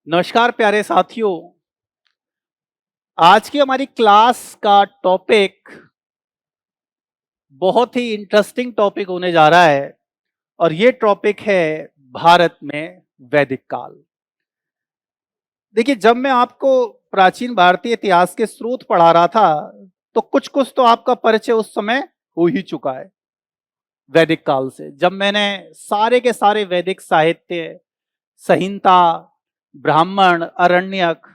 नमस्कार प्यारे साथियों। आज की हमारी क्लास का टॉपिक बहुत ही इंटरेस्टिंग टॉपिक होने जा रहा है और ये टॉपिक है भारत में वैदिक काल। देखिए, जब मैं आपको प्राचीन भारतीय इतिहास के स्रोत पढ़ा रहा था तो कुछ कुछ तो आपका परिचय उस समय हो ही चुका है वैदिक काल से। जब मैंने सारे के सारे वैदिक साहित्य, संहिता, ब्राह्मण, अरण्यक,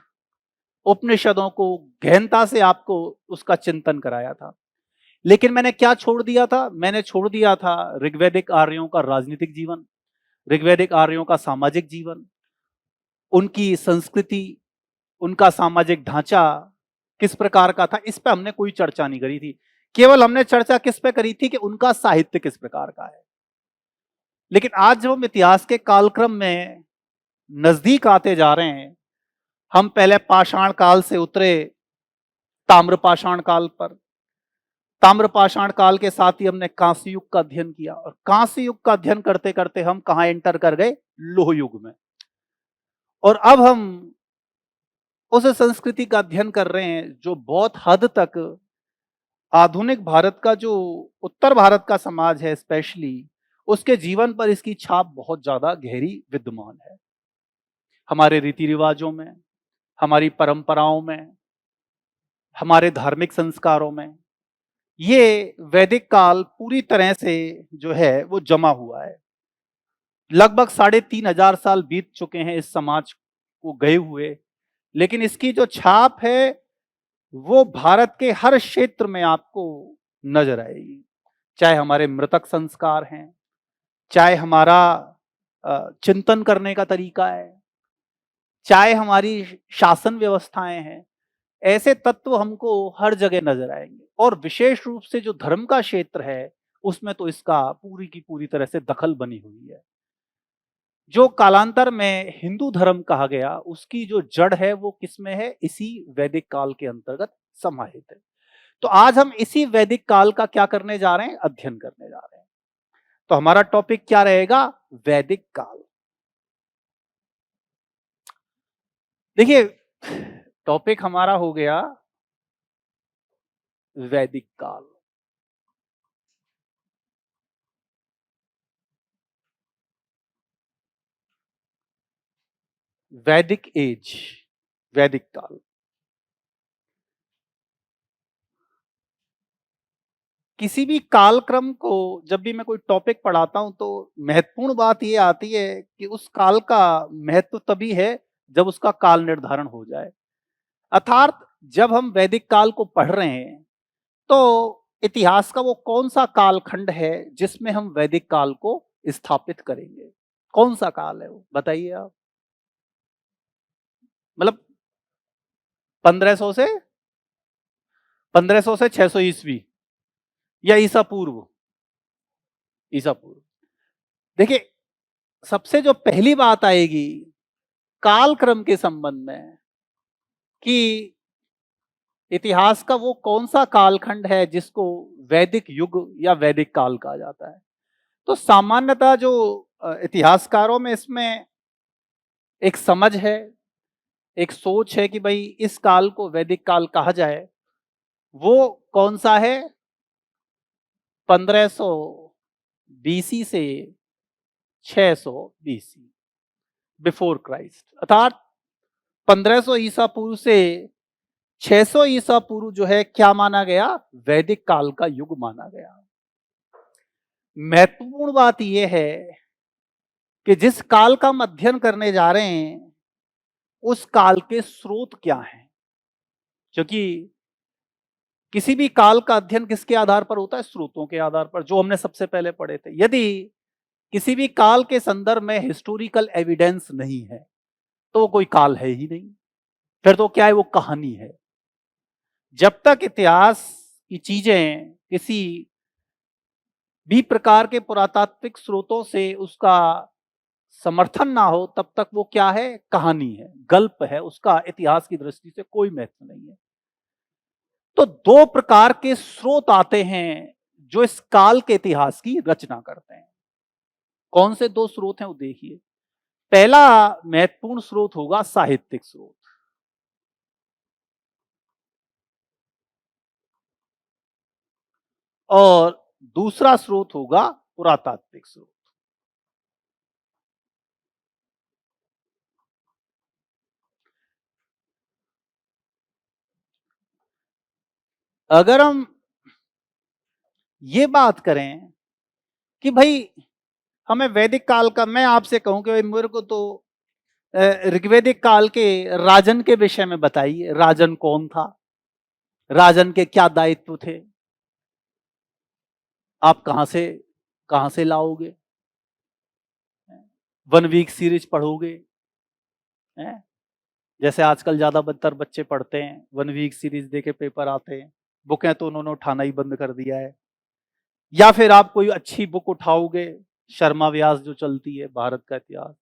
उपनिषदों को गहनता से आपको उसका चिंतन कराया था। लेकिन मैंने क्या छोड़ दिया था? मैंने छोड़ दिया था ऋग्वैदिक आर्यों का राजनीतिक जीवन, ऋग्वैदिक आर्यों का सामाजिक जीवन, उनकी संस्कृति, उनका सामाजिक ढांचा किस प्रकार का था, इस पे हमने कोई चर्चा नहीं करी थी। केवल हमने चर्चा किस पे करी थी कि उनका साहित्य किस प्रकार का है। लेकिन आज जब हम इतिहास के कालक्रम में नजदीक आते जा रहे हैं, हम पहले पाषाण काल से उतरे ताम्र पाषाण काल पर। ताम्र पाषाण काल के साथ ही हमने कांस्य युग का अध्ययन किया और कांस्य युग का अध्ययन करते करते हम कहां एंटर कर गए? लोह युग में। और अब हम उस संस्कृति का अध्ययन कर रहे हैं जो बहुत हद तक आधुनिक भारत का, जो उत्तर भारत का समाज है स्पेशली, उसके जीवन पर इसकी छाप बहुत ज्यादा गहरी विद्यमान है। हमारे रीति रिवाजों में, हमारी परंपराओं में, हमारे धार्मिक संस्कारों में ये वैदिक काल पूरी तरह से जो है वो जमा हुआ है। लगभग 3,500 साल बीत चुके हैं इस समाज को गए हुए, लेकिन इसकी जो छाप है वो भारत के हर क्षेत्र में आपको नजर आएगी। चाहे हमारे मृतक संस्कार हैं, चाहे हमारा चिंतन करने का तरीका है, चाहे हमारी शासन व्यवस्थाएं हैं, ऐसे तत्व हमको हर जगह नजर आएंगे। और विशेष रूप से जो धर्म का क्षेत्र है उसमें तो इसका पूरी की पूरी तरह से दखल बनी हुई है। जो कालांतर में हिंदू धर्म कहा गया, उसकी जो जड़ है वो किसमें है? इसी वैदिक काल के अंतर्गत समाहित है। तो आज हम इसी वैदिक काल का क्या करने जा रहे हैं? अध्ययन करने जा रहे हैं। तो हमारा टॉपिक क्या रहेगा? वैदिक काल। देखिए, टॉपिक हमारा हो गया वैदिक काल। वैदिक एज, वैदिक काल। किसी भी कालक्रम को जब भी मैं कोई टॉपिक पढ़ाता हूं तो महत्वपूर्ण बात यह आती है कि उस काल का महत्व तभी है जब उसका काल निर्धारण हो जाए। अर्थात जब हम वैदिक काल को पढ़ रहे हैं तो इतिहास का वो कौन सा कालखंड है जिसमें हम वैदिक काल को स्थापित करेंगे? कौन सा काल है वो बताइए आप। मतलब 1500 से 600 ईस्वी या ईसा पूर्व? ईसा पूर्व। देखिए, सबसे जो पहली बात आएगी कालक्रम के संबंध में कि इतिहास का वो कौन सा कालखंड है जिसको वैदिक युग या वैदिक काल कहा जाता है। तो सामान्यतः जो इतिहासकारों में इसमें एक समझ है, एक सोच है कि भाई इस काल को वैदिक काल कहा जाए। वो कौन सा है? 1500 बीसी से 600 बीसी, बिफोर क्राइस्ट। अर्थात 1500 ईसा पूर्व से 600 ईसा पूर्व जो है क्या माना गया? वैदिक काल का युग माना गया। महत्वपूर्ण बात यह है कि जिस काल का हम अध्ययन करने जा रहे हैं उस काल के स्रोत क्या हैं। क्योंकि किसी भी काल का अध्ययन किसके आधार पर होता है? स्रोतों के आधार पर, जो हमने सबसे पहले पढ़े थे। यदि किसी भी काल के संदर्भ में हिस्टोरिकल एविडेंस नहीं है तो वो कोई काल है ही नहीं, फिर तो क्या है? वो कहानी है। जब तक इतिहास की चीजें किसी भी प्रकार के पुरातात्विक स्रोतों से उसका समर्थन ना हो तब तक वो क्या है? कहानी है, गल्प है, उसका इतिहास की दृष्टि से कोई महत्व नहीं है। तो दो प्रकार के स्रोत आते हैं जो इस काल के इतिहास की रचना करते हैं। कौन से दो स्रोत हैं वो देखिए। पहला महत्वपूर्ण स्रोत होगा साहित्यिक स्रोत, और दूसरा स्रोत होगा पुरातात्विक स्रोत। अगर हम ये बात करें कि भाई हमें वैदिक काल का, मैं आपसे कहूं कि भाई मेरे को तो ऋग्वेदिक काल के राजन के विषय में बताइए, राजन कौन था, राजन के क्या दायित्व थे, आप कहां से लाओगे? वन वीक सीरीज पढ़ोगे? जैसे आजकल ज्यादा बदतर बच्चे पढ़ते हैं, वन वीक सीरीज देके पेपर आते हैं, बुकें तो उन्होंने उठाना ही बंद कर दिया है। या फिर आप कोई अच्छी बुक उठाओगे, शर्मा व्यास जो चलती है, भारत का इतिहास,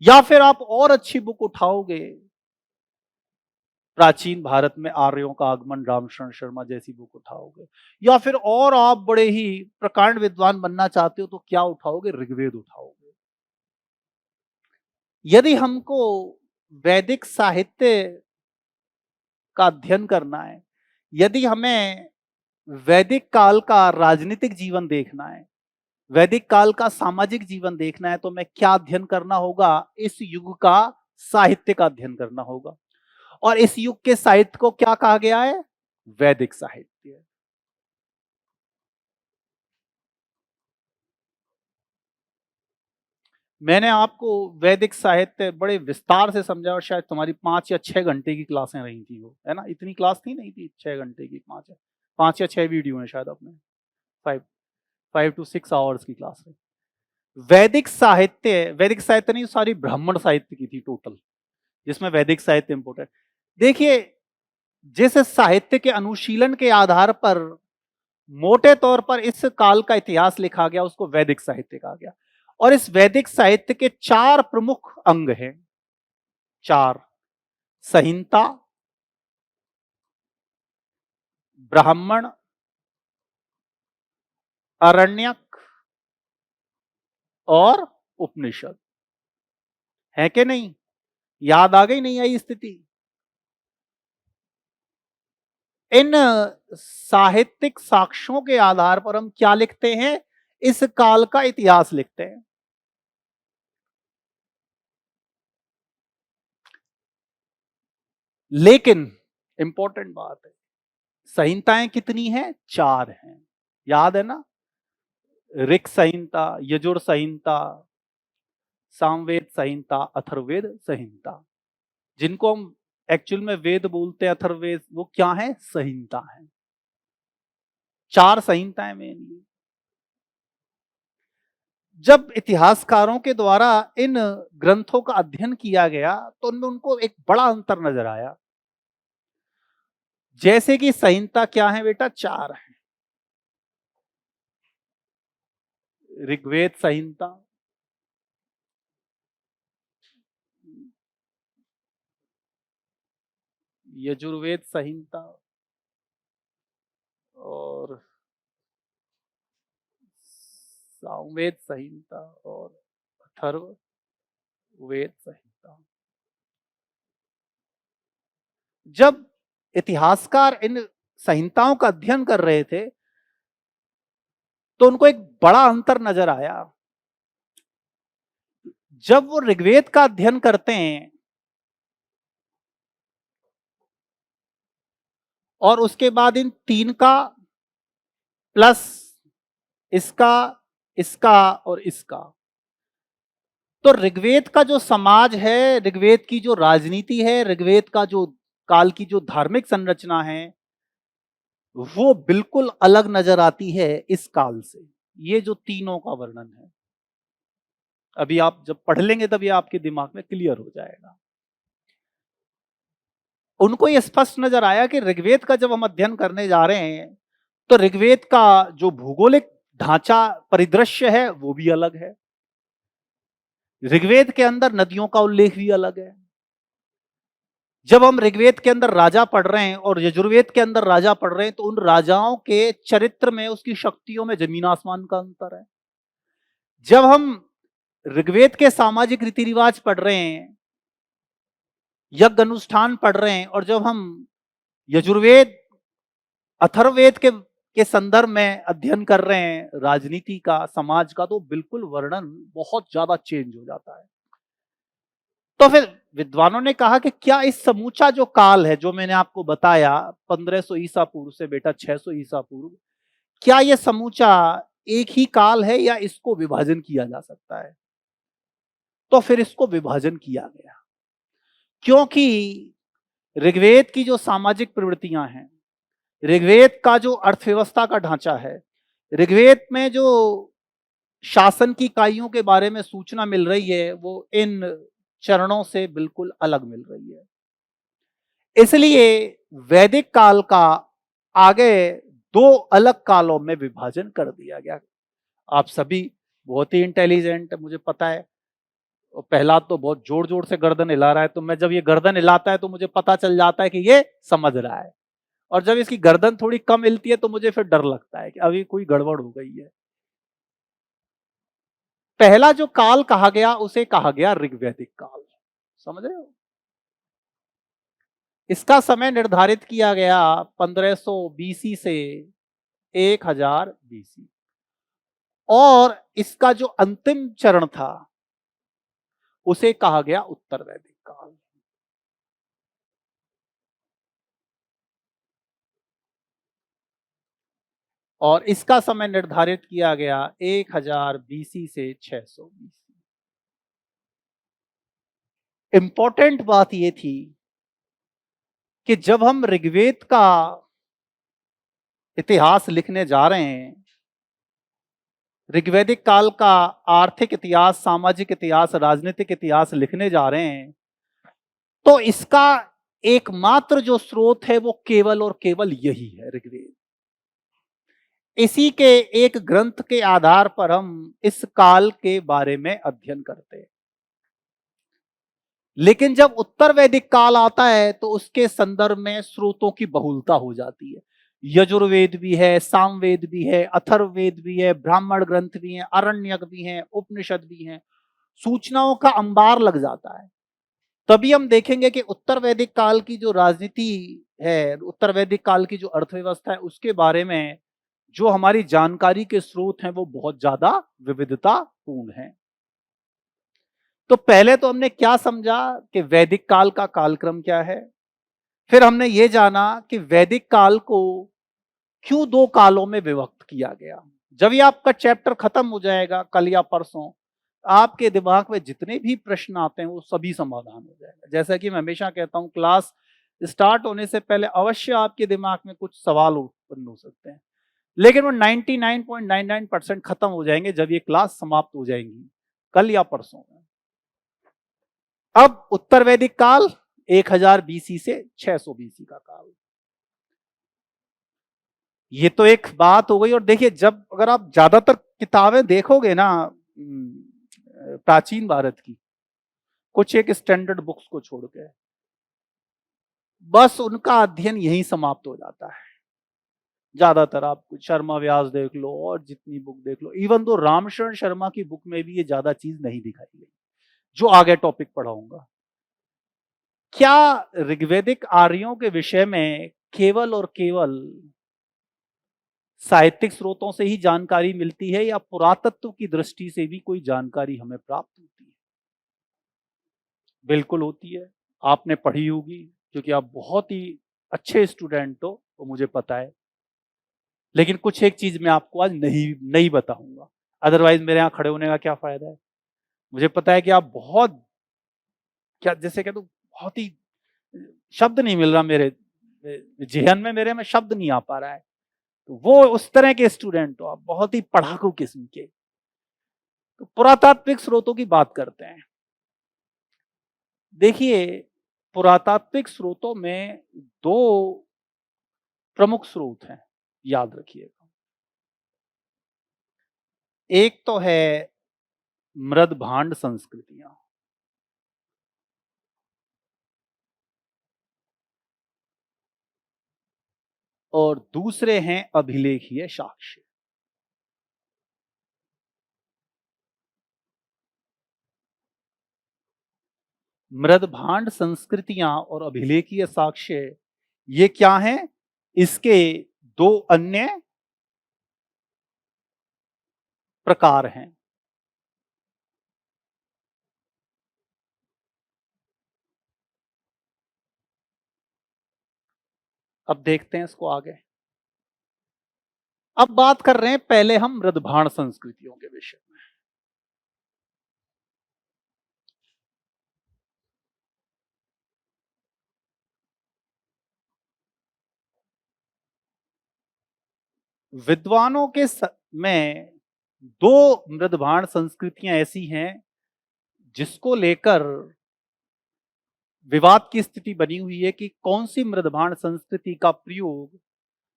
या फिर आप और अच्छी बुक उठाओगे, प्राचीन भारत में आर्यों का आगमन, रामशरण शर्मा जैसी बुक उठाओगे, या फिर और आप बड़े ही प्रकांड विद्वान बनना चाहते हो तो क्या उठाओगे? ऋग्वेद उठाओगे। यदि हमको वैदिक साहित्य का अध्ययन करना है, यदि हमें वैदिक काल का राजनीतिक जीवन देखना है, वैदिक काल का सामाजिक जीवन देखना है, तो हमें क्या अध्ययन करना होगा? इस युग का साहित्य का अध्ययन करना होगा। और इस युग के साहित्य को क्या कहा गया है? वैदिक साहित्य। मैंने आपको वैदिक साहित्य बड़े विस्तार से समझा, और शायद तुम्हारी 5 या 6 घंटे की क्लासें रही थी वो, है ना? इतनी क्लास थी नहीं थी, 6 घंटे की, 5 या 6 वीडियो है शायद अपने, 5 to 6 आवर्स की क्लास है। वैदिक साहित्य नहीं, सारी ब्राह्मण साहित्य की थी टोटल, जिसमें वैदिक साहित्य इंपोर्टेंट। देखिए, जिस साहित्य के अनुशीलन के आधार पर मोटे तौर पर इस काल का इतिहास लिखा गया, उसको वैदिक साहित्य कहा गया। और इस वैदिक साहित्य के 4 प्रमुख अंग हैं। 4: संहिता, ब्राह्मण, अरण्यक और उपनिषद। है कि नहीं? याद आ गई? नहीं आई स्थिति? इन साहित्यिक साक्ष्यों के आधार पर हम क्या लिखते हैं? इस काल का इतिहास लिखते हैं। लेकिन इंपॉर्टेंट बात है, संहिताएं कितनी हैं? 4 हैं। याद है ना? ऋक संहिता, यजुर संहिता, सामवेद संहिता, अथर्ववेद संहिता। जिनको हम एक्चुअल में वेद बोलते हैं, अथर्ववेद, वो क्या है? संहिता है। 4 संहिताएं मेनली। जब इतिहासकारों के द्वारा इन ग्रंथों का अध्ययन किया गया, तो उनमें उनको एक बड़ा अंतर नजर आया। जैसे कि संहिता क्या है बेटा? 4 है। ऋग्वेद संहिता, यजुर्वेद संहिता और सामवेद संहिता और अथर्ववेद संहिता। जब इतिहासकार इन संहिताओं का अध्ययन कर रहे थे, तो उनको एक बड़ा अंतर नजर आया। जब वो ऋग्वेद का अध्ययन करते हैं और उसके बाद इन 3 का प्लस इसका, इसका और इसका, तो ऋग्वेद का जो समाज है, ऋग्वेद की जो राजनीति है, ऋग्वेद का जो काल की जो धार्मिक संरचना है, वो बिल्कुल अलग नजर आती है इस काल से। ये जो तीनों का वर्णन है, अभी आप जब पढ़ लेंगे तब ये आपके दिमाग में क्लियर हो जाएगा। उनको ये स्पष्ट नजर आया कि ऋग्वेद का जब हम अध्ययन करने जा रहे हैं, तो ऋग्वेद का जो भौगोलिक ढांचा, परिदृश्य है, वो भी अलग है। ऋग्वेद के अंदर नदियों का उल्लेख भी अलग है। जब हम ऋग्वेद के अंदर राजा पढ़ रहे हैं और यजुर्वेद के अंदर राजा पढ़ रहे हैं, तो उन राजाओं के चरित्र में, उसकी शक्तियों में जमीन आसमान का अंतर है। जब हम ऋग्वेद के सामाजिक रीति रिवाज पढ़ रहे हैं, यज्ञ अनुष्ठान पढ़ रहे हैं, और जब हम यजुर्वेद अथर्ववेद के संदर्भ में अध्ययन कर रहे हैं राजनीति का, समाज का, तो बिल्कुल वर्णन बहुत ज्यादा चेंज हो जाता है। तो फिर विद्वानों ने कहा कि क्या इस समूचा जो काल है, जो मैंने आपको बताया 1500 ईसा पूर्व से बेटा 600 ईसा पूर्व, क्या यह समूचा एक ही काल है या इसको विभाजन किया जा सकता है? तो फिर इसको विभाजन किया गया, क्योंकि ऋग्वेद की जो सामाजिक प्रवृत्तियां हैं, ऋग्वेद का जो अर्थव्यवस्था का ढांचा है, ऋग्वेद में जो शासन की इकाइयों के बारे में सूचना मिल रही है, वो इन चरणों से बिल्कुल अलग मिल रही है। इसलिए वैदिक काल का आगे दो अलग कालों में विभाजन कर दिया गया। आप सभी बहुत ही इंटेलिजेंट, मुझे पता है। पहला तो बहुत जोर जोर से गर्दन हिला रहा है, तो मैं जब ये गर्दन हिलाता है तो मुझे पता चल जाता है कि ये समझ रहा है, और जब इसकी गर्दन थोड़ी कम हिलती है तो मुझे फिर डर लगता है कि अभी कोई गड़बड़ हो गई है। पहला जो काल कहा गया उसे कहा गया ऋग्वैदिक काल, समझ रहे हो? इसका समय निर्धारित किया गया 1500 बीसी से 1000 बीसी, और इसका जो अंतिम चरण था उसे कहा गया उत्तर वैदिक काल। और इसका समय निर्धारित किया गया 1000 बीसी से 600 बीसी। इंपॉर्टेंट बात यह थी कि जब हम ऋग्वेद का इतिहास लिखने जा रहे हैं, ऋग्वैदिक काल का आर्थिक इतिहास, सामाजिक इतिहास, राजनीतिक इतिहास लिखने जा रहे हैं, तो इसका एकमात्र जो स्रोत है वो केवल और केवल यही है, ऋग्वेद। इसी के एक ग्रंथ के आधार पर हम इस काल के बारे में अध्ययन करते हैं। लेकिन जब उत्तर वैदिक काल आता है तो उसके संदर्भ में स्रोतों की बहुलता हो जाती है। यजुर्वेद भी है, सामवेद भी है, अथर्ववेद भी है, ब्राह्मण ग्रंथ भी हैं, आरण्यक भी हैं, उपनिषद भी हैं, सूचनाओं का अंबार लग जाता है। तभी हम देखेंगे कि उत्तर वैदिक काल की जो राजनीति है, उत्तर वैदिक काल की जो अर्थव्यवस्था है, उसके बारे में जो हमारी जानकारी के स्रोत हैं वो बहुत ज्यादा विविधतापूर्ण हैं। तो पहले तो हमने क्या समझा कि वैदिक काल का कालक्रम क्या है, फिर हमने ये जाना कि वैदिक काल को क्यों दो कालों में विभक्त किया गया। जब ये आपका चैप्टर खत्म हो जाएगा कल या परसों, आपके दिमाग में जितने भी प्रश्न आते हैं वो सभी समाधान हो जाएगा। जैसा कि मैं हमेशा कहता हूं, क्लास स्टार्ट होने से पहले अवश्य आपके दिमाग में कुछ सवाल उत्पन्न हो सकते हैं, लेकिन वो 99.99% खत्म हो जाएंगे जब ये क्लास समाप्त हो जाएंगी कल या परसों में। अब उत्तर वैदिक काल 1000 बीसी से 600 बीसी का काल, ये तो एक बात हो गई। और देखिए, जब अगर आप ज्यादातर किताबें देखोगे ना प्राचीन भारत की, कुछ एक स्टैंडर्ड बुक्स को छोड़ के, बस उनका अध्ययन यहीं समाप्त हो जाता है। ज्यादातर आप कुछ शर्मा व्यास देख लो और जितनी बुक देख लो, इवन तो रामशरण शर्मा की बुक में भी ये ज्यादा चीज नहीं दिखाई गई जो आगे टॉपिक पढ़ाऊंगा। क्या ऋग्वैदिक आर्यों के विषय में केवल और केवल साहित्यिक स्रोतों से ही जानकारी मिलती है या पुरातत्व की दृष्टि से भी कोई जानकारी हमें प्राप्त होती है? बिल्कुल होती है। आपने पढ़ी होगी क्योंकि आप बहुत ही अच्छे स्टूडेंट हो, तो मुझे पता है। लेकिन कुछ एक चीज मैं आपको आज नहीं बताऊंगा, अदरवाइज मेरे यहां खड़े होने का क्या फायदा है। मुझे पता है कि आप बहुत, क्या जैसे कह दो, बहुत ही, शब्द नहीं मिल रहा मेरे जेहन में, मेरे में शब्द नहीं आ पा रहा है। तो वो उस तरह के स्टूडेंट हो आप, बहुत ही पढ़ाकू किस्म के। तो पुरातात्विक स्रोतों की बात करते हैं। देखिए, पुरातात्विक स्रोतों में दो प्रमुख स्रोत हैं, याद रखिएगा। एक तो है मृद भांड संस्कृतियां, और दूसरे हैं अभिलेखीय साक्ष्य। मृदभांड संस्कृतियां और अभिलेखीय साक्ष्य ये क्या हैं? इसके दो अन्य प्रकार हैं। अब देखते हैं इसको आगे। अब बात कर रहे हैं पहले हम मृदभांड संस्कृतियों के विषय में। विद्वानों के में दो मृदभांड संस्कृतियां ऐसी हैं जिसको लेकर विवाद की स्थिति बनी हुई है कि कौन सी मृदभांड संस्कृति का प्रयोग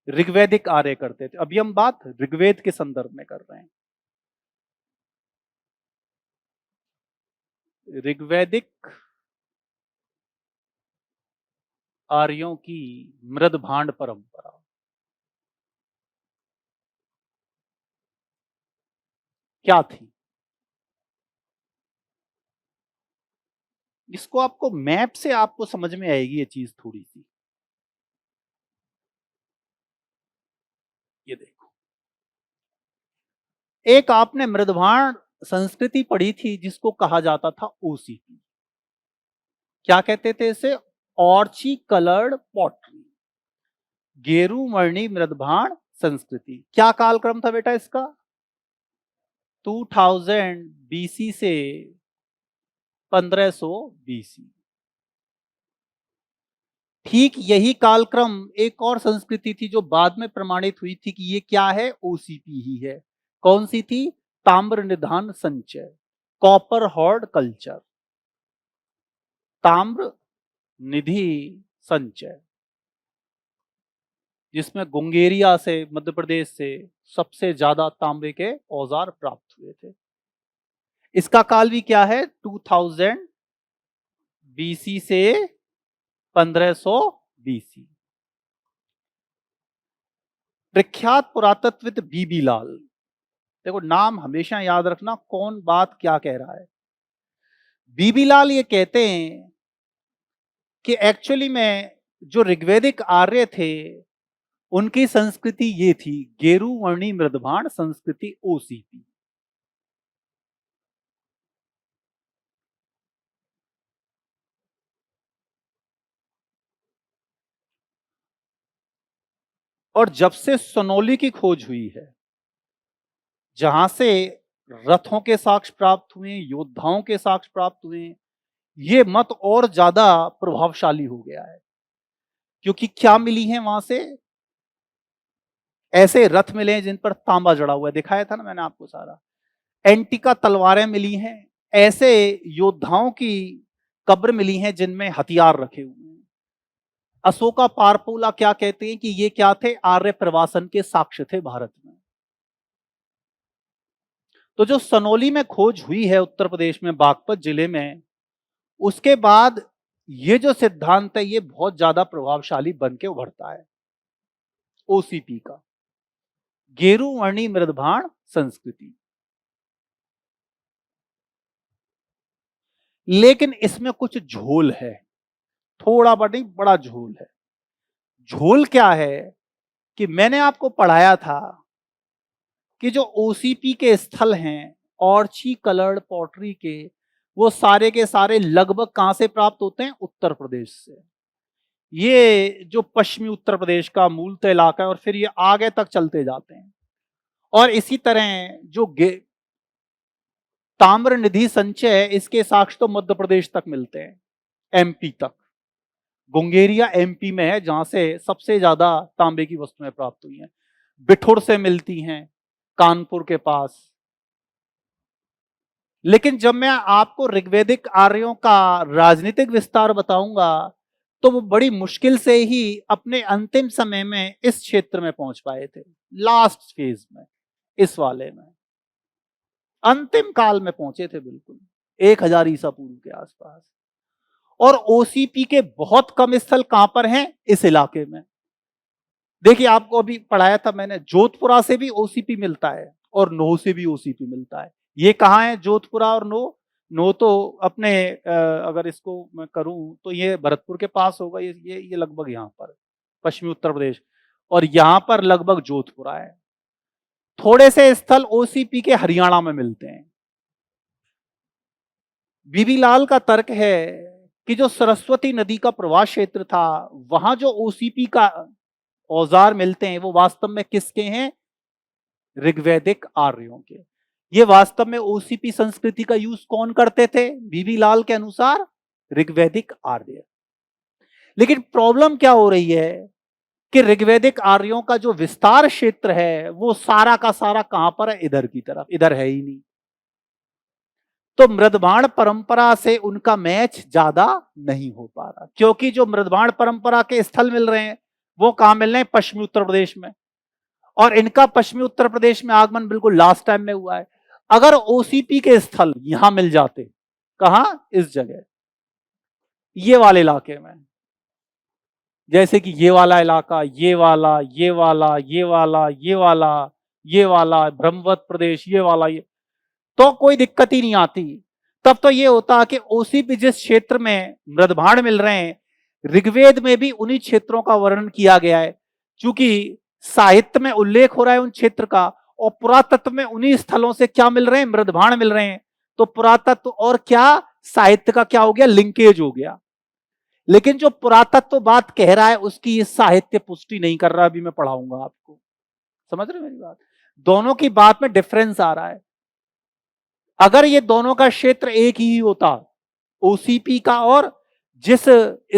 ऋग्वैदिक आर्य करते थे। अभी हम बात ऋग्वेद के संदर्भ में कर रहे हैं। ऋग्वैदिक आर्यों की मृदभांड परंपरा क्या थी? इसको आपको मैप से आपको समझ में आएगी ये चीज थोड़ी सी। ये देखो, एक आपने मृदभांड संस्कृति पढ़ी थी जिसको कहा जाता था ओसीपी। क्या कहते थे इसे? ऑर्ची कलर्ड पॉटरी, गेरुमर्णी मृदभांड संस्कृति। क्या कालक्रम था बेटा इसका? 2000 बीसी से 1500 बीसी। ठीक यही कालक्रम एक और संस्कृति थी जो बाद में प्रमाणित हुई थी कि ये क्या है? ओसीपी ही है। कौन सी थी? ताम्र निधान संचय, कॉपर हॉर्ड कल्चर, ताम्र निधि संचय, जिसमें गुंगेरिया से, मध्य प्रदेश से सबसे ज्यादा तांबे के औजार प्राप्त हुए थे। इसका काल भी क्या है? 2000 बीसी से 1500 बीसी। प्रख्यात पुरातत्वविद बीबी लाल, देखो नाम हमेशा याद रखना, कौन बात क्या कह रहा है। बीबी लाल ये कहते हैं कि एक्चुअली में जो ऋग्वैदिक आर्य थे उनकी संस्कृति ये थी, गेरुवर्णी मृदभांड संस्कृति ओसीपी। और जब से सोनौली की खोज हुई है, जहां से रथों के साक्ष्य प्राप्त हुए, योद्धाओं के साक्ष्य प्राप्त हुए, ये मत और ज्यादा प्रभावशाली हो गया है। क्योंकि क्या मिली है वहां से? ऐसे रथ मिले हैं जिन पर तांबा जड़ा हुआ है, दिखाया था ना मैंने आपको सारा। एंटिका तलवारें मिली हैं, ऐसे योद्धाओं की कब्र मिली हैं जिनमें हथियार रखे हुए हैं। अशोका पारपोला क्या कहते हैं कि ये क्या थे? आर्य प्रवासन के साक्ष्य थे भारत में। तो जो सनौली में खोज हुई है उत्तर प्रदेश में बागपत जिले में, उसके बाद ये जो सिद्धांत है ये बहुत ज्यादा प्रभावशाली बन के उभरता है। ओसीपी का, गेरुवर्णी मृदभांड संस्कृति। लेकिन इसमें कुछ झोल है, थोड़ा बड़ी बड़ा झोल है। झोल क्या है कि मैंने आपको पढ़ाया था कि जो ओसीपी के स्थल हैं ऑर्ची कलर्ड पॉटरी के, वो सारे के सारे लगभग कहां से प्राप्त होते हैं? उत्तर प्रदेश से। ये जो पश्चिमी उत्तर प्रदेश का मूलतः इलाका है और फिर ये आगे तक चलते जाते हैं। और इसी तरह जो ताम्र निधि संचय, इसके साक्ष्य तो मध्य प्रदेश तक मिलते हैं, एमपी तक। गुंगेरिया एमपी में है जहां से सबसे ज्यादा तांबे की वस्तुएं प्राप्त हुई हैं। बिठुर से मिलती हैं कानपुर के पास। लेकिन जब मैं आपको ऋग्वैदिक आर्यों का राजनीतिक विस्तार बताऊंगा तो वो बड़ी मुश्किल से ही अपने अंतिम समय में इस क्षेत्र में पहुंच पाए थे, लास्ट फेज में, इस वाले में अंतिम काल में पहुंचे थे, बिल्कुल 1000 ईसा पूर्व के आसपास। और ओसीपी के बहुत कम स्थल कहां पर हैं? इस इलाके में। देखिए आपको अभी पढ़ाया था मैंने, जोधपुरा से भी ओसीपी मिलता है और नोह से भी ओसीपी मिलता है। ये कहां है जोधपुरा और नोह? नो तो अपने अगर इसको मैं करूं तो ये भरतपुर के पास होगा, ये लगभग यहाँ पर पश्चिमी उत्तर प्रदेश, और यहाँ पर लगभग जोधपुर है। थोड़े से स्थल ओसीपी के हरियाणा में मिलते हैं। बीबी लाल का तर्क है कि जो सरस्वती नदी का प्रवाह क्षेत्र था, वहां जो ओसीपी का औजार मिलते हैं वो वास्तव में किसके हैं? ऋग्वैदिक आर्यों के। ये वास्तव में ओसीपी संस्कृति का यूज कौन करते थे? बीबी लाल के अनुसार ऋग्वैदिक आर्य। लेकिन प्रॉब्लम क्या हो रही है कि ऋग्वैदिक आर्यों का जो विस्तार क्षेत्र है वो सारा का सारा कहां पर है? इधर की तरफ, इधर है ही नहीं। तो मृदबाण परंपरा से उनका मैच ज्यादा नहीं हो पा रहा, क्योंकि जो मृदबाण परंपरा के स्थल मिल रहे हैं वो कहां मिल रहे हैं? पश्चिमी उत्तर प्रदेश में। और इनका पश्चिमी उत्तर प्रदेश में आगमन बिल्कुल लास्ट टाइम में हुआ है। अगर ओसीपी के स्थल यहां मिल जाते, कहां? इस जगह, ये वाले इलाके में, जैसे कि ये वाला इलाका, ये वाला, ये वाला, ये वाला, ये वाला, ये वाला, ब्रह्मवत प्रदेश, ये वाला, ये, तो कोई दिक्कत ही नहीं आती। तब तो ये होता कि ओसीपी जिस क्षेत्र में मृदभाण मिल रहे हैं, ऋग्वेद में भी उन्हीं क्षेत्रों का वर्णन किया गया है, क्योंकि साहित्य में उल्लेख हो रहा है उन क्षेत्र का, और पुरातत्व में उन्हीं स्थलों से क्या मिल रहे हैं? मृदभाण मिल रहे हैं। तो पुरातत्व और क्या साहित्य का क्या हो गया? लिंकेज हो गया। लेकिन जो पुरातत्व बात कह रहा है उसकी ये साहित्य पुष्टि नहीं कर रहा। अभी मैं पढ़ाऊंगा आपको, समझ रहे मेरी बात? दोनों की बात में डिफरेंस आ रहा है। अगर ये दोनों का क्षेत्र एक ही होता, ओसीपी का और जिस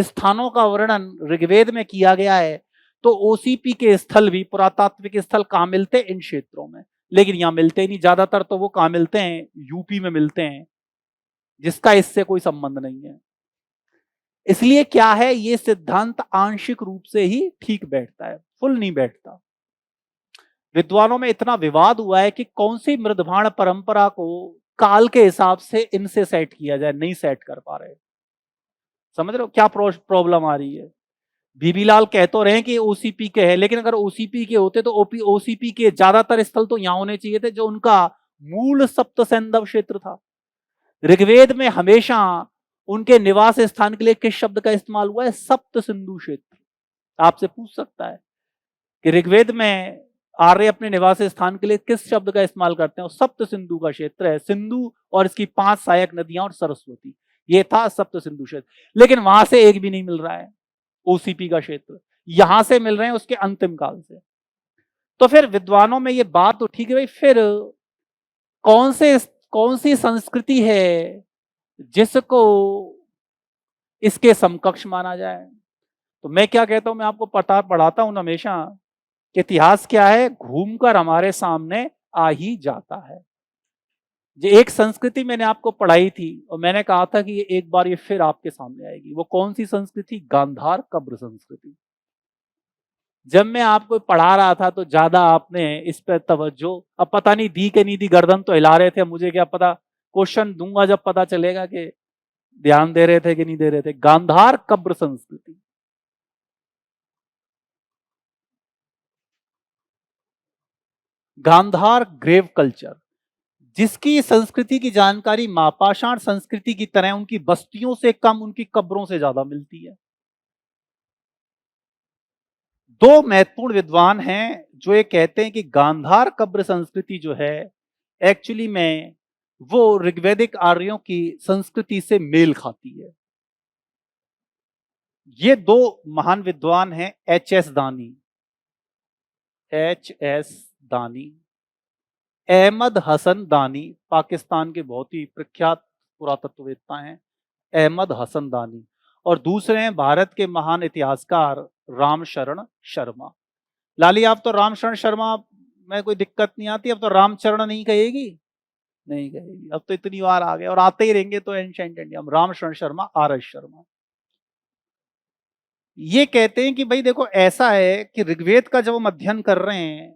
स्थानों का वर्णन ऋग्वेद में किया गया है, तो ओसीपी के स्थल भी, पुरातात्विक स्थल कहां मिलते? इन क्षेत्रों में। लेकिन यहां मिलते ही नहीं। ज्यादातर तो वो कहां मिलते हैं? यूपी में मिलते हैं, जिसका इससे कोई संबंध नहीं है। इसलिए क्या है, ये सिद्धांत आंशिक रूप से ही ठीक बैठता है, फुल नहीं बैठता। विद्वानों में इतना विवाद हुआ है कि कौन सी मृदभाण परंपरा को काल के हिसाब से इनसे सेट किया जाए, नहीं सेट कर पा रहे। समझ रहे हो क्या प्रॉब्लम आ रही है? बीबीलाल कह तो रहे हैं कि ओसीपी के है, लेकिन अगर ओसीपी के होते तो ओसीपी के ज्यादातर स्थल तो यहां होने चाहिए थे, जो उनका मूल सप्त सैंधव क्षेत्र था। ऋग्वेद में हमेशा उनके निवास स्थान के लिए किस शब्द का इस्तेमाल हुआ है? सप्त सिंधु क्षेत्र। आपसे पूछ सकता है कि ऋग्वेद में आर्य अपने निवास स्थान के लिए किस शब्द का इस्तेमाल करते हैं? सप्त सिंधु का क्षेत्र है। सिंधु और इसकी 5 सहायक नदियां और सरस्वती, ये था सप्त सिंधु क्षेत्र। लेकिन वहां से एक भी नहीं मिल रहा है ओसीपी का क्षेत्र, यहां से मिल रहे हैं उसके अंतिम काल से। तो फिर विद्वानों में ये बात तो ठीक है भाई, फिर कौन सी संस्कृति है जिसको इसके समकक्ष माना जाए? तो मैं क्या कहता हूं, मैं आपको पढ़ाता हूं हमेशा कि इतिहास क्या है, घूमकर हमारे सामने आ ही जाता है। जो एक संस्कृति मैंने आपको पढ़ाई थी और मैंने कहा था कि ये एक बार ये फिर आपके सामने आएगी। वो कौन सी संस्कृति? गांधार कब्र संस्कृति। जब मैं आपको पढ़ा रहा था तो ज्यादा आपने इस पर तवज्जो, अब पता नहीं दी कि नहीं दी, गर्दन तो हिला रहे थे, मुझे क्या पता, क्वेश्चन दूंगा जब पता चलेगा कि ध्यान दे रहे थे कि नहीं दे रहे थे। गांधार कब्र संस्कृति, गांधार ग्रेव कल्चर, जिसकी संस्कृति की जानकारी मापाषाण संस्कृति की तरह उनकी बस्तियों से कम, उनकी कब्रों से ज्यादा मिलती है। दो महत्वपूर्ण विद्वान हैं जो ये कहते हैं कि गांधार कब्र संस्कृति जो है एक्चुअली में वो ऋग्वैदिक आर्यों की संस्कृति से मेल खाती है। ये दो महान विद्वान हैं, एच एस दानी, अहमद हसन दानी, पाकिस्तान के बहुत ही प्रख्यात पुरातत्ववेत्ता हैं अहमद हसन दानी, और दूसरे हैं भारत के महान इतिहासकार रामशरण शर्मा। लाली, आप तो रामशरण शर्मा में कोई दिक्कत नहीं आती, अब तो रामचरण नहीं कहेगी? नहीं कहेगी, अब तो इतनी बार आ गए और आते ही रहेंगे। तो ancient India, Ramsharan Sharma, R S Sharma, ये कहते हैं कि भाई देखो ऐसा है कि ऋग्वेद का जब हम अध्ययन कर रहे हैं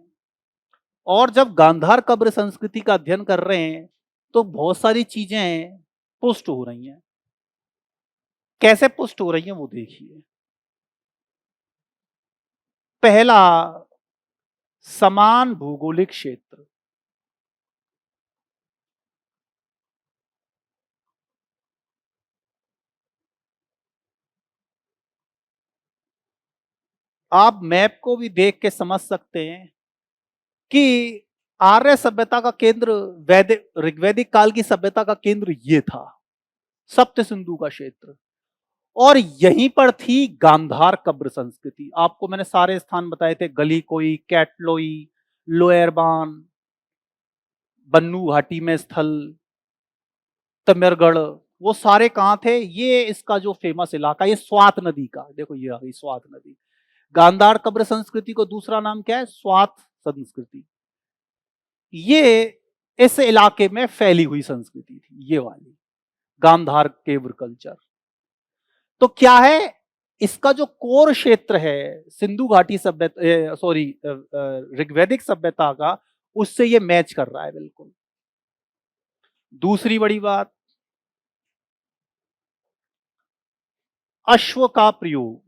और जब गांधार कब्र संस्कृति का अध्ययन कर रहे हैं तो बहुत सारी चीजें पुष्ट हो रही हैं। कैसे पुष्ट हो रही हैं वो देखिए। पहला, समान भौगोलिक क्षेत्र। आप मैप को भी देख के समझ सकते हैं कि आर्य सभ्यता का केंद्र वैदिक ऋग्वैदिक काल की सभ्यता का केंद्र ये था, सप्त सिंधु का क्षेत्र। और यहीं पर थी गांधार कब्र संस्कृति। आपको मैंने सारे स्थान बताए थे, गलीकोई, कैटलोई, लोयरबान, बन्नू घाटी में स्थल, तमिरगढ़, वो सारे कहां थे? ये इसका जो फेमस इलाका, ये स्वात नदी का, देखो ये आ गई स्वात नदी। गांधार कब्र संस्कृति को दूसरा नाम क्या है? स्वात संस्कृति। ये इस इलाके में फैली हुई संस्कृति थी, ये वाली गांधार केव्र कल्चर। तो क्या है इसका जो कोर क्षेत्र है सिंधु घाटी सभ्यता, सॉरी ऋग्वैदिक सभ्यता का, उससे ये मैच कर रहा है बिल्कुल। दूसरी बड़ी बात, अश्व का प्रयोग।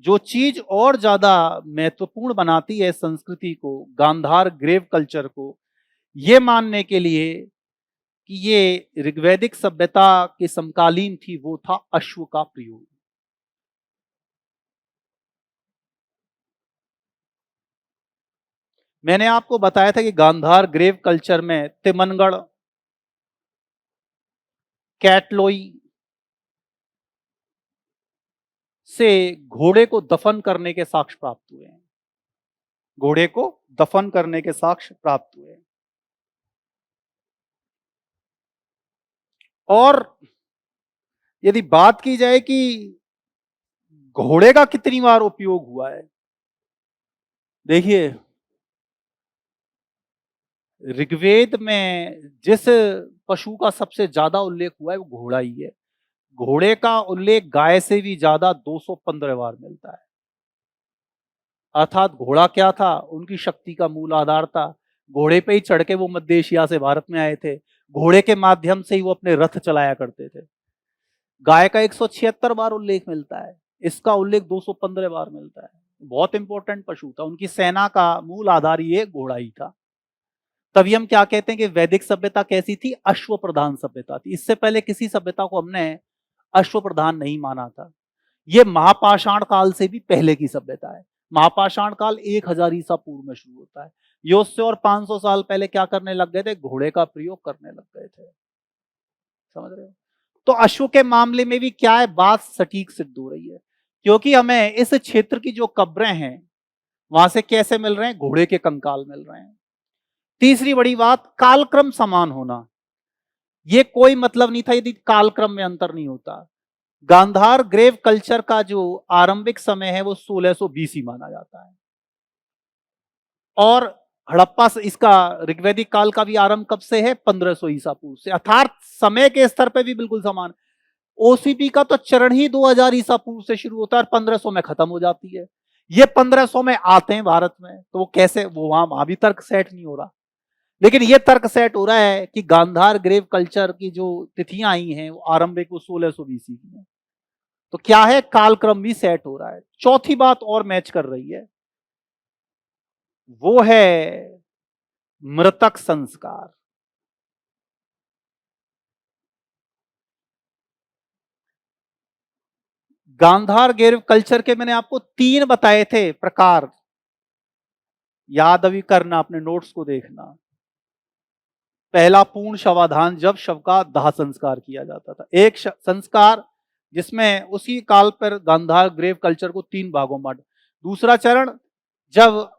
जो चीज और ज्यादा महत्वपूर्ण बनाती है संस्कृति को, गांधार ग्रेव कल्चर को, ये मानने के लिए कि ये ऋग्वैदिक सभ्यता के समकालीन थी, वो था अश्व का प्रयोग। मैंने आपको बताया था कि गांधार ग्रेव कल्चर में तिमनगढ़, कैटलोई से घोड़े को दफन करने के साक्ष्य प्राप्त हुए हैं। घोड़े को दफन करने के साक्ष्य प्राप्त हुए हैं। और यदि बात की जाए कि घोड़े का कितनी बार उपयोग हुआ है, देखिए ऋग्वेद में जिस पशु का सबसे ज्यादा उल्लेख हुआ है वो घोड़ा ही है। घोड़े का उल्लेख गाय से भी ज्यादा 215 बार मिलता है। अर्थात घोड़ा क्या था? उनकी शक्ति का मूल आधार था। घोड़े पे ही चढ़ के वो मध्य एशिया से भारत में आए थे। घोड़े के माध्यम से ही वो अपने रथ चलाया करते थे। गाय का 176 बार उल्लेख मिलता है, इसका उल्लेख 215 बार मिलता है। बहुत इंपॉर्टेंट पशु था, उनकी सेना का मूल आधार ये घोड़ा ही था। तभी हम क्या कहते हैं कि वैदिक सभ्यता कैसी थी? अश्व प्रधान सभ्यता थी। इससे पहले किसी सभ्यता को हमने अश्व प्रधान नहीं माना था। ये महापाषाण काल से भी पहले की सभ्यता है। महापाषाण काल 1000 ईसा पूर्व में शुरू होता है। ये उससे और 500 साल पहले क्या करने लग गए थे? घोड़े का प्रयोग करने लग गए थे। समझ रहे हो? तो अश्व के मामले में भी क्या है, बात सटीक सिद्ध हो रही है, क्योंकि हमें इस क्षेत्र की जो कब्रें हैं वहां से कैसे मिल रहे हैं? घोड़े के कंकाल मिल रहे हैं। तीसरी बड़ी बात, कालक्रम समान होना। ये कोई मतलब नहीं था यदि कालक्रम में अंतर नहीं होता। गांधार ग्रेव कल्चर का जो आरंभिक समय है वो 1600 बीसी माना जाता है, और हड़प्पा से इसका ऋग्वैदिक काल का भी आरंभ कब से है? 1500 ईसा पूर्व से। अर्थात समय के स्तर पे भी बिल्कुल समान। ओसीपी का तो चरण ही 2000 ईसा पूर्व से शुरू होता है और 1500 में खत्म हो जाती है। ये 1500 में आते हैं भारत में, तो वो कैसे? वो वहां भी तर्क सेट नहीं हो रहा, लेकिन ये तर्क सेट हो रहा है कि गांधार ग्रेव कल्चर की जो तिथियां आई हैं वो आरंभिक वो 1600 बीसी की है। तो क्या है, कालक्रम भी सेट हो रहा है। चौथी बात और मैच कर रही है, वो है मृतक संस्कार। गांधार ग्रेव कल्चर के मैंने आपको 3 बताए थे प्रकार, याद अभी करना, अपने नोट्स को देखना। पहला पूर्ण शवाधान, जब शव का दाह संस्कार किया जाता था। एक संस्कार जिसमें उसी काल पर गांधार ग्रेव कल्चर को 3 भागों में। दूसरा चरण, जब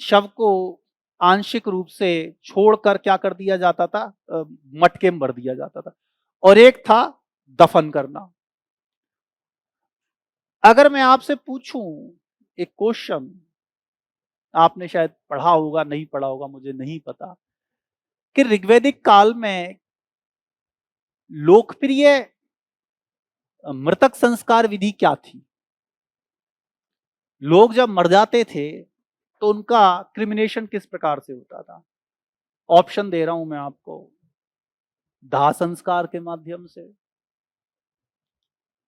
शव को आंशिक रूप से छोड़कर क्या कर दिया जाता था? मटके में भर दिया जाता था। और एक था दफन करना। अगर मैं आपसे पूछूं एक क्वेश्चन, आपने शायद पढ़ा होगा, नहीं पढ़ा होगा मुझे नहीं पता, कि ऋग्वैदिक काल में लोकप्रिय मृतक संस्कार विधि क्या थी? लोग जब मर जाते थे तो उनका क्रिमिनेशन किस प्रकार से होता था? ऑप्शन दे रहा हूं मैं आपको। दाह संस्कार के माध्यम से,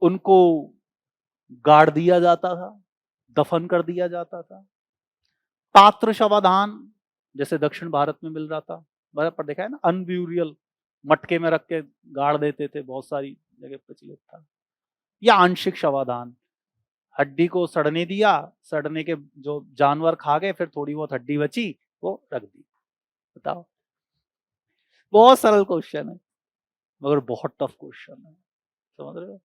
उनको गाड़ दिया जाता था, दफन कर दिया जाता था। पात्र शवाधान, जैसे दक्षिण भारत में मिल रहा था, भारत पर देखा है ना, अनब्यूरियल, मटके में रख के गाड़ देते थे, बहुत सारी जगह प्रचलित था। या आंशिक शवाधान, हड्डी को सड़ने दिया, सड़ने के जो जानवर खा गए, फिर थोड़ी बहुत हड्डी बची वो रख दी। बताओ, बहुत सरल क्वेश्चन है मगर बहुत टफ क्वेश्चन है, समझ रहे हो?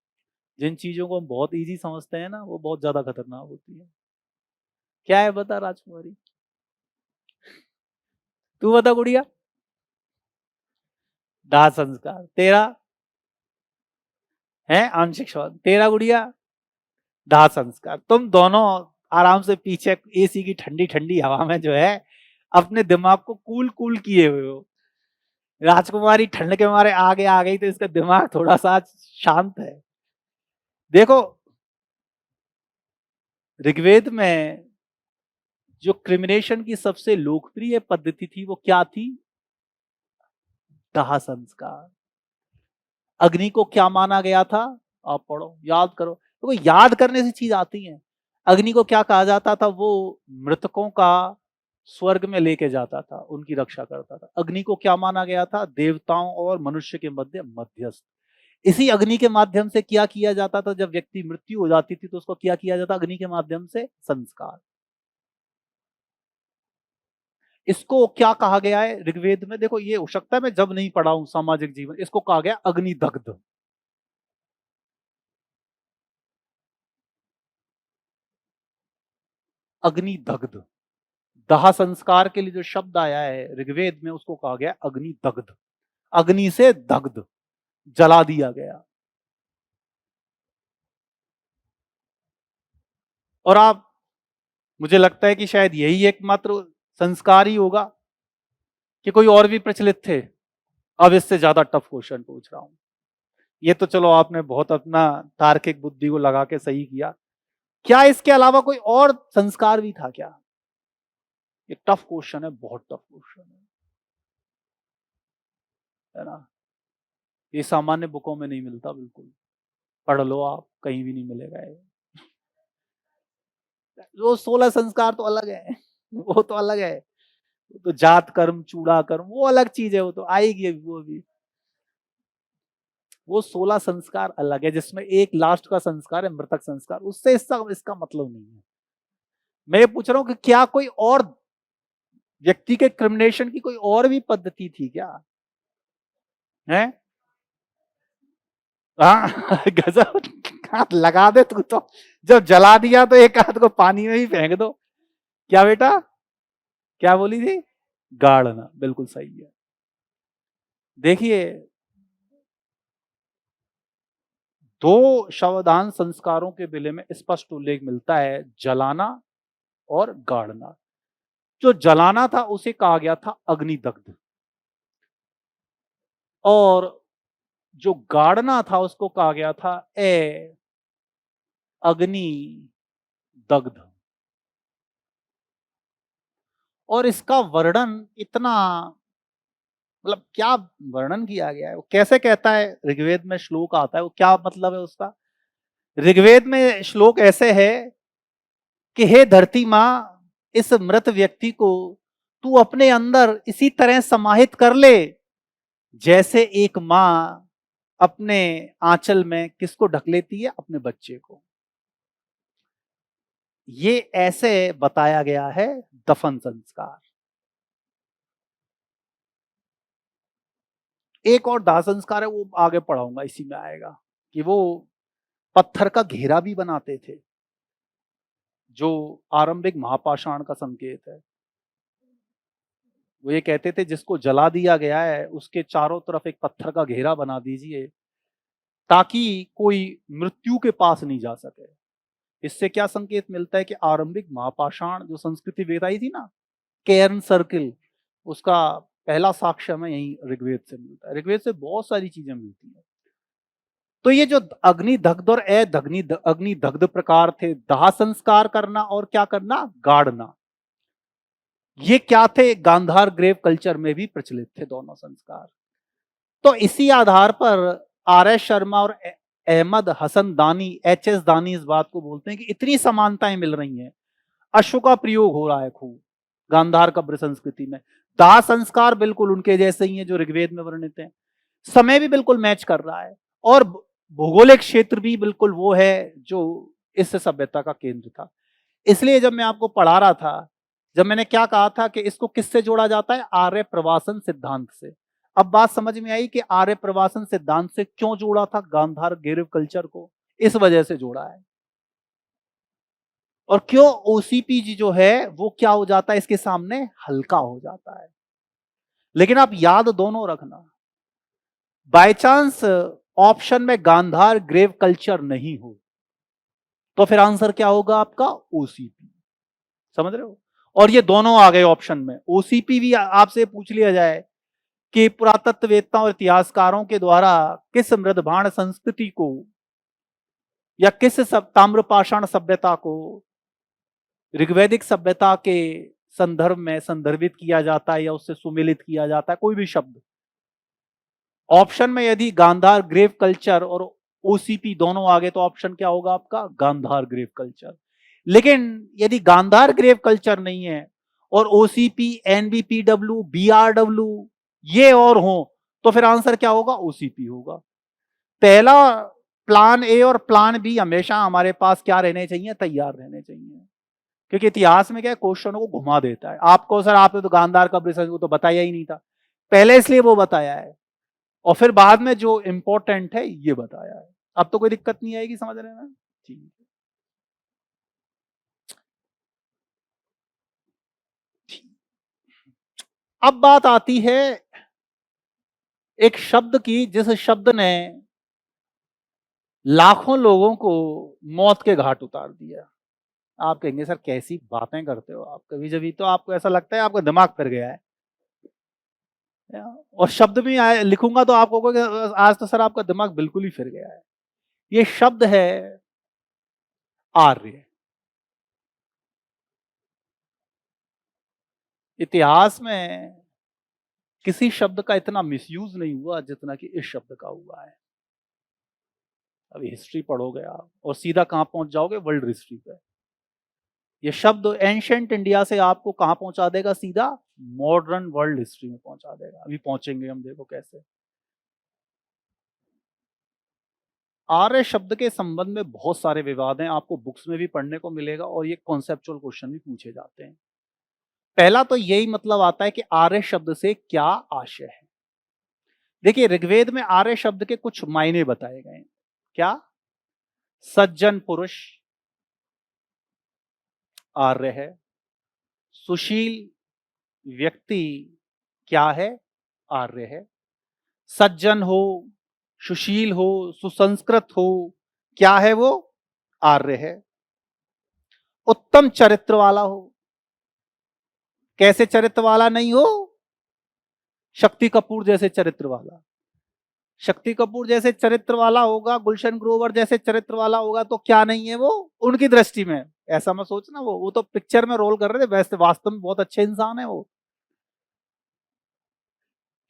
जिन चीजों को हम बहुत इजी समझते हैं ना, वो बहुत ज्यादा खतरनाक होती है। क्या है बता राजकुमारी, तू बता गुड़िया। दाह संस्कार तेरा है, आंशिक स्वाद तेरा गुड़िया। दाह संस्कार, तुम दोनों आराम से पीछे एसी की ठंडी ठंडी हवा में जो है अपने दिमाग को कूल कूल किए हुए हो। राजकुमारी ठंड के मारे आगे आ गई तो इसका दिमाग थोड़ा सा शांत है। देखो, ऋग्वेद में जो क्रिमिनेशन की सबसे लोकप्रिय पद्धति थी वो क्या थी? दाह संस्कार। अग्नि को क्या माना गया था? आप पढ़ो, याद करो, तो याद करने से चीज आती है। अग्नि को क्या कहा जाता था? वो मृतकों का स्वर्ग में लेके जाता था, उनकी रक्षा करता था। अग्नि को क्या माना गया था? देवताओं और मनुष्य के मध्य मध्यस्थ। इसी अग्नि के माध्यम से क्या किया जाता था? जब व्यक्ति मृत्यु हो जाती थी तो उसको क्या किया जाता? अग्नि के माध्यम से संस्कार। इसको क्या कहा गया है ऋग्वेद में? देखो, ये हो सकता है मैं जब नहीं पढ़ा हूं सामाजिक जीवन, इसको कहा गया अग्निदग्ध। अग्निदग्ध, दाह संस्कार के लिए जो शब्द आया है ऋग्वेद में, उसको कहा गया अग्निदग्ध। अग्नि से दग्ध, जला दिया गया। और आप, मुझे लगता है कि शायद यही एकमात्र संस्कार ही होगा कि कोई और भी प्रचलित थे। अब इससे ज्यादा टफ क्वेश्चन पूछ रहा हूं। ये तो चलो आपने बहुत अपना तार्किक बुद्धि को लगा के सही किया। क्या इसके अलावा कोई और संस्कार भी था क्या? ये टफ क्वेश्चन है, बहुत टफ क्वेश्चन है ना? ये सामान्य बुकों में नहीं मिलता, बिल्कुल पढ़ लो आप, कहीं भी नहीं मिलेगा ये। वो 16 संस्कार तो अलग है, वो तो अलग है। तो जात कर्म, चूड़ा कर्म, वो अलग चीज है, वो तो आएगी अभी, वो भी। वो 16 संस्कार अलग है, जिसमें एक लास्ट का संस्कार है मृतक संस्कार, उससे इसका मतलब नहीं है। मैं ये पूछ रहा हूं कि क्या कोई और व्यक्ति के क्रिमिनेशन की कोई और भी पद्धति थी क्या? है? हाँ गजब, हाथ लगा दे तू तो। जब जला दिया तो एक हाथ को पानी में ही फेंक दो। क्या बेटा, क्या बोली थी? गाड़ना, बिल्कुल सही है। देखिए, दो शवदान संस्कारों के विषय में स्पष्ट उल्लेख मिलता है, जलाना और गाड़ना। जो जलाना था उसे कहा गया था अग्निदग्ध, और जो गाड़ना था उसको कहा गया था अग्नि दग्ध। और इसका वर्णन इतना, मतलब क्या वर्णन किया गया है, वो कैसे कहता है? ऋग्वेद में श्लोक आता है, वो क्या मतलब है उसका? ऋग्वेद में श्लोक ऐसे है कि हे धरती मां, इस मृत व्यक्ति को तू अपने अंदर इसी तरह समाहित कर ले जैसे एक मां अपने आंचल में किसको ढक लेती है? अपने बच्चे को। ये ऐसे बताया गया है दफन संस्कार। एक और दाह संस्कार है, वो आगे पढ़ाऊंगा, इसी में आएगा, कि वो पत्थर का घेरा भी बनाते थे, जो आरंभिक महापाषाण का संकेत है। वो ये कहते थे जिसको जला दिया गया है उसके चारों तरफ एक पत्थर का घेरा बना दीजिए ताकि कोई मृत्यु के पास नहीं जा सके। इससे क्या संकेत मिलता है कि आरंभिक महापाषाण जो संस्कृति बताई थी ना, केर्न सर्किल, उसका पहला साक्ष्य हमें यही ऋग्वेद से मिलता है। ऋग्वेद से बहुत सारी चीजें मिलती हैं। तो ये जो अग्निदग्ध और अग्निदग्ध प्रकार थे, दाह संस्कार करना और क्या करना? गाड़ना। ये क्या थे? गांधार ग्रेव कल्चर में भी प्रचलित थे दोनों संस्कार। तो इसी आधार पर आर एस शर्मा और अहमद हसन दानी, एच एस दानी, इस बात को बोलते हैं कि इतनी समानताएं मिल रही हैं। अश्व का प्रयोग हो रहा है खूब गांधार कब्र संस्कृति में। दाह संस्कार बिल्कुल उनके जैसे ही हैं जो ऋग्वेद में वर्णित हैं। समय भी बिल्कुल मैच कर रहा है, और भौगोलिक क्षेत्र भी बिल्कुल वो है जो इस सभ्यता का केंद्र था। इसलिए जब मैं आपको पढ़ा रहा था, जब मैंने क्या कहा था कि इसको किससे जोड़ा जाता है, आर्य प्रवासन सिद्धांत से। अब बात समझ में आई कि आर्य प्रवासन सिद्धांत से क्यों जोड़ा था गांधार गिरिव कल्चर को, इस वजह से जोड़ा है। और क्यों ओसीपी जो है वो क्या हो जाता है इसके सामने, हल्का हो जाता है। लेकिन आप याद दोनों रखना, बाय चांस ऑप्शन में गांधार ग्रेव कल्चर नहीं हो तो फिर आंसर क्या होगा आपका, ओसीपी। समझ रहे हो? और ये दोनों आ गए ऑप्शन में। ओसीपी भी आपसे पूछ लिया जाए कि पुरातत्ववेत्ताओं और इतिहासकारों के द्वारा किस मृदभाण संस्कृति को या किस ताम्रपाषाण सभ्यता को ऋग्वैदिक सभ्यता के संदर्भ में संदर्भित किया जाता है या उससे सुमेलित किया जाता है, कोई भी शब्द ऑप्शन में यदि गांधार ग्रेव कल्चर और ओसीपी दोनों आ गए तो ऑप्शन क्या होगा आपका, गांधार ग्रेव कल्चर। लेकिन यदि गांधार ग्रेव कल्चर नहीं है और ओसीपी, एनबीपीडब्ल्यू, बीआरडब्ल्यू ये और हो तो फिर आंसर क्या होगा, ओसीपी होगा। पहला प्लान ए और प्लान बी हमेशा हमारे पास क्या रहने चाहिए, तैयार रहने चाहिए। क्योंकि इतिहास में क्या है, क्वेश्चनों को घुमा देता है। आपको सर आपने तो गांधार कब रिसर्च, वो तो बताया ही नहीं था पहले, इसलिए वो बताया है, और फिर बाद में जो इंपॉर्टेंट है ये बताया है। अब तो कोई दिक्कत नहीं आएगी, समझ रहे हैं ना? ठीक। अब बात आती है एक शब्द की, जिस शब्द ने लाखों लोगों को मौत के घाट उतार दिया। आप कहेंगे सर कैसी बातें करते हो आप, कभी जभी तो आपको ऐसा लगता है आपका दिमाग फिर गया है। और शब्द भी लिखूंगा तो आपको कहोगे आज तो सर आपका दिमाग बिल्कुल ही फिर गया है। ये शब्द है आर्य। इतिहास में किसी शब्द का इतना मिसयूज नहीं हुआ जितना कि इस शब्द का हुआ है। अभी हिस्ट्री पढ़ोगे आप और सीधा कहां पहुंच जाओगे, वर्ल्ड हिस्ट्री पे। ये शब्द एंशिएंट इंडिया से आपको कहां पहुंचा देगा, सीधा मॉडर्न वर्ल्ड हिस्ट्री में पहुंचा देगा। अभी पहुंचेंगे हम, देखो कैसे। आर्य शब्द के संबंध में बहुत सारे विवाद हैं, आपको बुक्स में भी पढ़ने को मिलेगा और ये कॉन्सेप्चुअल क्वेश्चन भी पूछे जाते हैं। पहला तो यही मतलब आता है कि आर्य शब्द से क्या आशय है। देखिए ऋग्वेद में आर्य शब्द के कुछ मायने बताए गए हैं। क्या, सज्जन पुरुष आर्य है, सुशील व्यक्ति क्या है, आर्य है। सज्जन हो, सुशील हो, सुसंस्कृत हो, क्या है वो, आर्य है। उत्तम चरित्र वाला हो, कैसे चरित्र वाला नहीं हो, शक्ति कपूर जैसे चरित्र वाला। शक्ति कपूर जैसे चरित्र वाला होगा, गुलशन ग्रोवर जैसे चरित्र वाला होगा तो क्या नहीं है वो उनकी दृष्टि में। ऐसा मत सोचना, वो तो पिक्चर में रोल कर रहे थे, वैसे वास्तव में बहुत अच्छे इंसान है वो।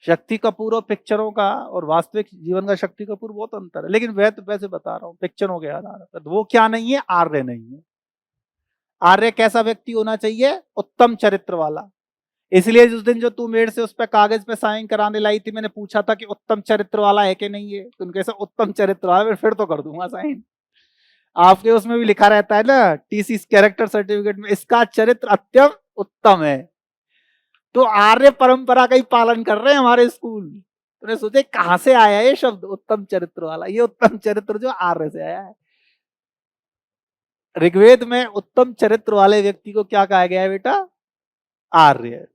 शक्ति कपूर और पिक्चरों का और वास्तविक जीवन का शक्ति कपूर बहुत अंतर है, लेकिन वह तो वैसे बता रहा हूं पिक्चरों के आधार पर। तो वो क्या नहीं है, आर्य नहीं है। आर्य कैसा व्यक्ति होना चाहिए, उत्तम चरित्र वाला। इसलिए जिस दिन जो तू मेरे से उस पर कागज पे साइन कराने लाई थी, मैंने पूछा था कि उत्तम चरित्र वाला है कि नहीं है, तो उनके से उत्तम चरित्र वाला, फिर तो कर दूंगा साइन। आपके उसमें भी लिखा रहता है ना टीसी कैरेक्टर सर्टिफिकेट में, इसका चरित्र अत्यंत उत्तम है। तो आर्य परंपरा का ही पालन कर रहे हैं हमारे स्कूल। तूने सोचे कहां से आया ये शब्द उत्तम चरित्र वाला, ये उत्तम चरित्र जो आर्य से आया है। ऋग्वेद में उत्तम चरित्र वाले व्यक्ति को क्या कहा गया है बेटा, आर्य।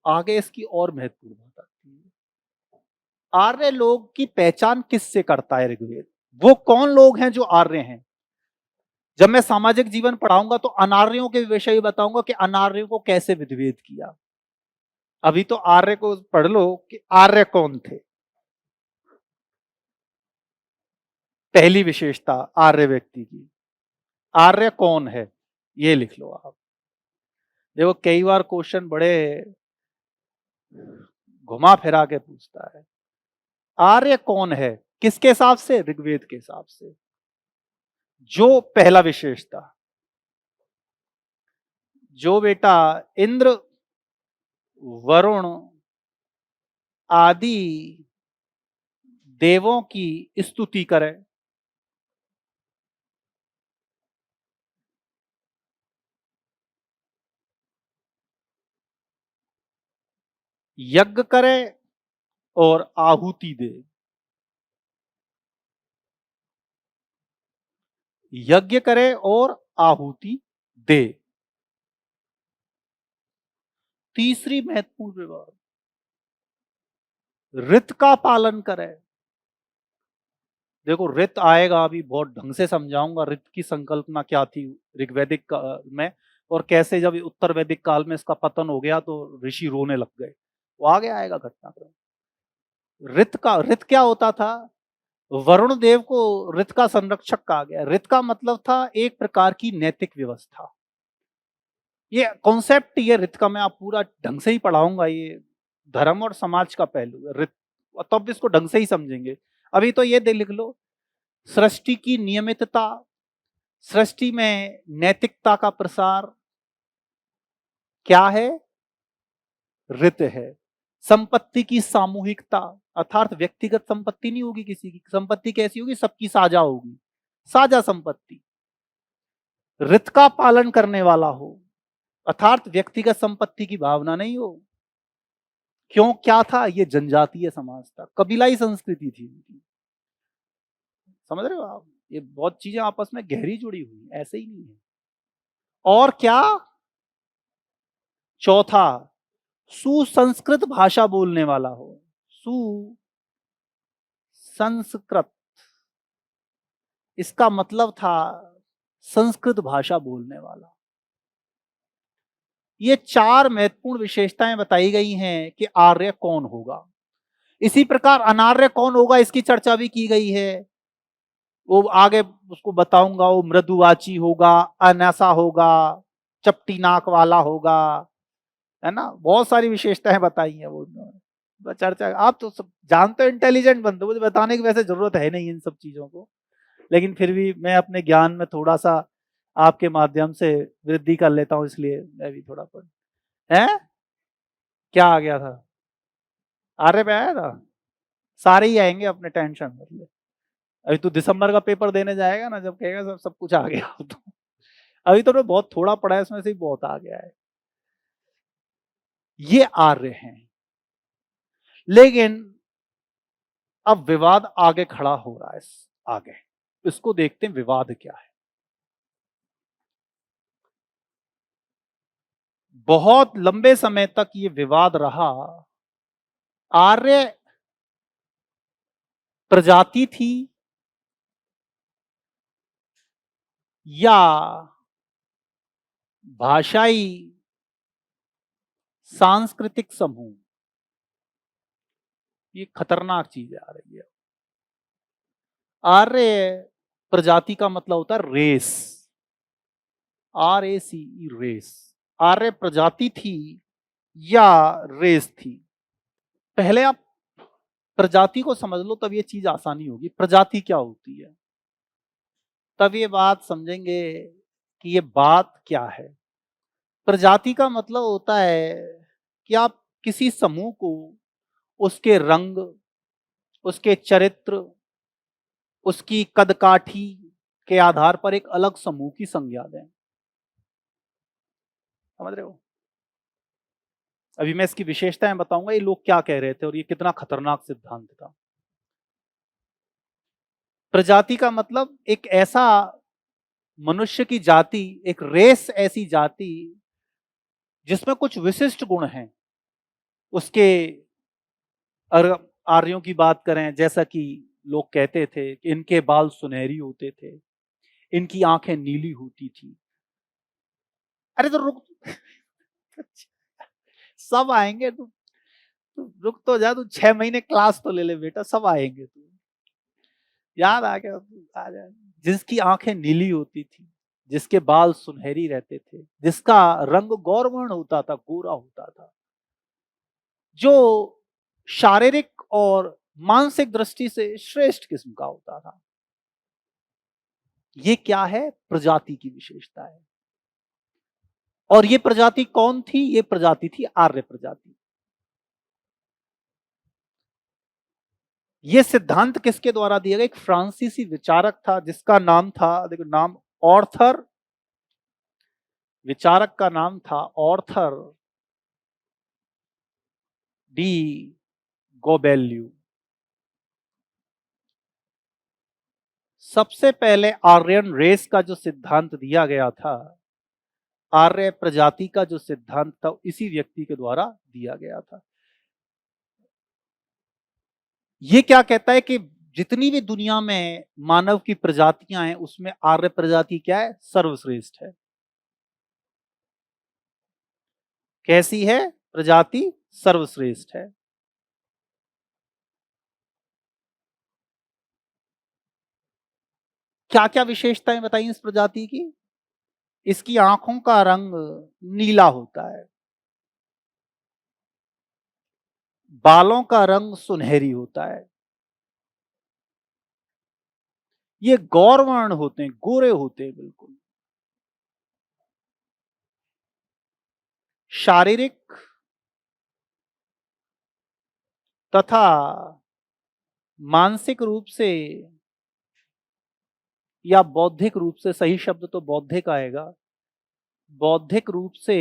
आगे इसकी और महत्वपूर्ण बात आती है, आर्य लोग की पहचान किससे करता है ऋग्वेद, वो कौन लोग हैं जो आर्य हैं। जब मैं सामाजिक जीवन पढ़ाऊंगा तो अनार्यों के विषय बताऊंगा कि अनार्यों को कैसे विधिवेद किया। अभी तो आर्य को पढ़ लो कि आर्य कौन थे। पहली विशेषता आर्य व्यक्ति की, आर्य कौन है ये लिख लो आप। देखो कई बार क्वेश्चन बड़े घुमा फिरा के पूछता है, आर्य कौन है किसके हिसाब से, ऋग्वेद के हिसाब से। जो पहला विशेषता, जो बेटा इंद्र, वरुण आदि देवों की स्तुति करे, यज्ञ करे और आहुति दे। यज्ञ करे और आहुति दे। तीसरी महत्वपूर्ण विवाद, ऋत का पालन करे। देखो ऋत आएगा, अभी बहुत ढंग से समझाऊंगा ऋत की संकल्पना क्या थी ऋग्वैदिक में, और कैसे जब उत्तर वैदिक काल में इसका पतन हो गया तो ऋषि रोने लग गए। वो आगे आएगा घटनाक्रम। ऋत क्या होता था? वरुण देव को ऋत का संरक्षक कहा गया। ऋत का मतलब था एक प्रकार की नैतिक व्यवस्था। ये कॉन्सेप्ट, ये ऋत का मैं आप पूरा ढंग से ही पढ़ाऊंगा, ये धर्म और समाज का पहलू है ऋत, तब इसको ढंग से ही समझेंगे। अभी तो ये लिख लो, सृष्टि की नियमितता, सृष्टि में नैतिकता का प्रसार क्या है? ऋत है। संपत्ति की सामूहिकता, अर्थात व्यक्तिगत संपत्ति नहीं होगी किसी की, संपत्ति कैसी होगी? सबकी साझा होगी, साझा संपत्ति। ऋत का पालन करने वाला हो, अर्थात व्यक्तिगत संपत्ति की भावना नहीं हो। क्यों, क्या था? ये जनजातीय समाज था, कबीलाई संस्कृति थी उनकी। समझ रहे हो आप? ये बहुत चीजें आपस में गहरी जुड़ी हुई, ऐसे ही नहीं है। और क्या? चौथा, सुसंस्कृत भाषा बोलने वाला हो। सुसंस्कृत, इसका मतलब था संस्कृत भाषा बोलने वाला। ये चार महत्वपूर्ण विशेषताएं बताई गई हैं कि आर्य कौन होगा। इसी प्रकार अनार्य कौन होगा, इसकी चर्चा भी की गई है। वो आगे उसको बताऊंगा। वो मृदुवाची होगा, अनैसा होगा, चपटी नाक वाला होगा, है ना। बहुत सारी विशेषताएं बताई हैं वो चर्चा। आप तो सब जानते हो, इंटेलिजेंट बनते हो, मुझे बताने की वैसे जरूरत है नहीं इन सब चीजों को, लेकिन फिर भी मैं अपने ज्ञान में थोड़ा सा आपके माध्यम से वृद्धि कर लेता हूं, इसलिए मैं भी थोड़ा पढ़। है क्या आ गया था? आर्य पे आया था? सारे ही आएंगे, अपने टेंशन मतलब। अभी तो दिसंबर का पेपर देने जाएगा ना, जब कहेगा सब सब कुछ आ गया तो। अभी तो बहुत थोड़ा पढ़ा है, इसमें से ही बहुत आ गया है। ये आर्य हैं। लेकिन अब विवाद आगे खड़ा हो रहा है। आगे इसको देखते हैं, विवाद क्या है। बहुत लंबे समय तक ये विवाद रहा, आर्य प्रजाति थी या भाषाई सांस्कृतिक समूह। ये खतरनाक चीज आ रही है। आर्य प्रजाति का मतलब होता है रेस, RACE, रेस। आर्य प्रजाति थी या रेस थी। पहले आप प्रजाति को समझ लो, तब ये चीज आसानी होगी। प्रजाति क्या होती है, तब ये बात समझेंगे कि ये बात क्या है। प्रजाति का मतलब होता है कि आप किसी समूह को उसके रंग, उसके चरित्र, उसकी कदकाठी के आधार पर एक अलग समूह की संज्ञा दें। समझ रहे हो? अभी मैं इसकी विशेषताएं बताऊंगा, ये लोग क्या कह रहे थे और ये कितना खतरनाक सिद्धांत था। प्रजाति का मतलब एक ऐसा मनुष्य की जाति, एक रेस, ऐसी जाति जिसमें कुछ विशिष्ट गुण हैं। उसके आर्यों की बात करें, जैसा कि लोग कहते थे कि इनके बाल सुनहरी होते थे, इनकी आंखें नीली होती थी। अरे तो रुक, सब आएंगे। तू रुक तो जा, तू 6 महीने क्लास तो ले ले बेटा, सब आएंगे। तू याद आ गया? तू आ जा। जिसकी आंखें नीली होती थी, जिसके बाल सुनहरी रहते थे, जिसका रंग गौरवर्ण होता था, गोरा होता था, जो शारीरिक और मानसिक दृष्टि से श्रेष्ठ किस्म का होता था। ये क्या है? प्रजाति की विशेषता है। और ये प्रजाति कौन थी? ये प्रजाति थी आर्य प्रजाति। ये सिद्धांत किसके द्वारा दिया गया? एक फ्रांसीसी विचारक था जिसका नाम था, देखो नाम ऑर्थर, विचारक का नाम था ऑर्थर डी गोबेल्यू। सबसे पहले आर्यन रेस का जो सिद्धांत दिया गया था, आर्य प्रजाति का जो सिद्धांत था, इसी व्यक्ति के द्वारा दिया गया था। ये क्या कहता है कि जितनी भी दुनिया में मानव की प्रजातियां हैं उसमें आर्य प्रजाति क्या है? सर्वश्रेष्ठ है। कैसी है प्रजाति? सर्वश्रेष्ठ है। क्या क्या विशेषताएं बताइए इस प्रजाति की? इसकी आंखों का रंग नीला होता है, बालों का रंग सुनहरी होता है, ये गौरवर्ण होते हैं, गोरे होते हैं बिल्कुल। शारीरिक तथा मानसिक रूप से या बौद्धिक रूप से, सही शब्द तो बौद्धिक आएगा, बौद्धिक रूप से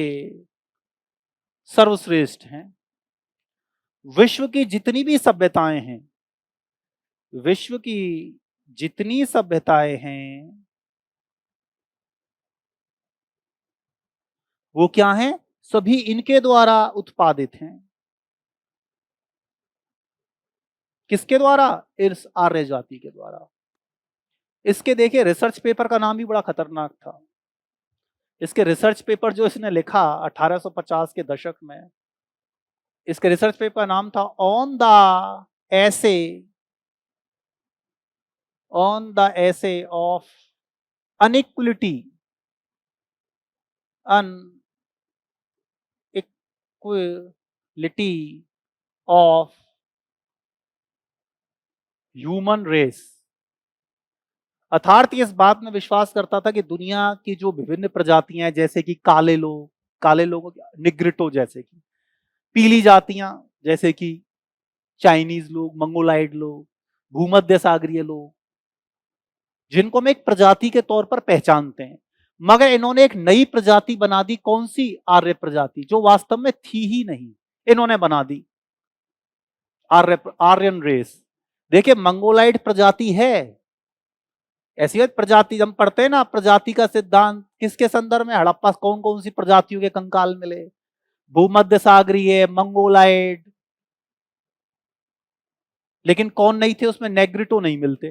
सर्वश्रेष्ठ हैं। विश्व की जितनी भी सभ्यताएं हैं, विश्व की जितनी सभ्यताएं हैं वो क्या हैं? सभी इनके द्वारा उत्पादित हैं। किसके द्वारा? इस आर्य जाति के द्वारा। इसके देखिए रिसर्च पेपर का नाम भी बड़ा खतरनाक था। इसके रिसर्च पेपर जो इसने लिखा 1850 के दशक में, इसके रिसर्च पेपर का नाम था on the essay of inequality inequality of human race. अर्थात इस बात में विश्वास करता था कि दुनिया की जो विभिन्न प्रजातियां हैं, जैसे कि काले लोग, काले लोगों निग्रिटो, जैसे कि पीली जातियां जैसे कि चाइनीज लोग, मंगोलाइड लोग, भूमध्य सागरीय लोग, जिनको हम एक प्रजाति के तौर पर पहचानते हैं, मगर इन्होंने एक नई प्रजाति बना दी। कौन सी? आर्य प्रजाति, जो वास्तव में थी ही नहीं, इन्होंने बना दी आर्यन रेस। देखिए मंगोलाइड प्रजाति है, ऐसी प्रजाति हम पढ़ते हैं ना, प्रजाति का सिद्धांत किसके संदर्भ में? हड़प्पा कौन कौन सी प्रजातियों के कंकाल मिले? भूमध्य सागरीय, मंगोलाइड, लेकिन कौन नहीं थे उसमें? नेग्रिटो नहीं मिलते।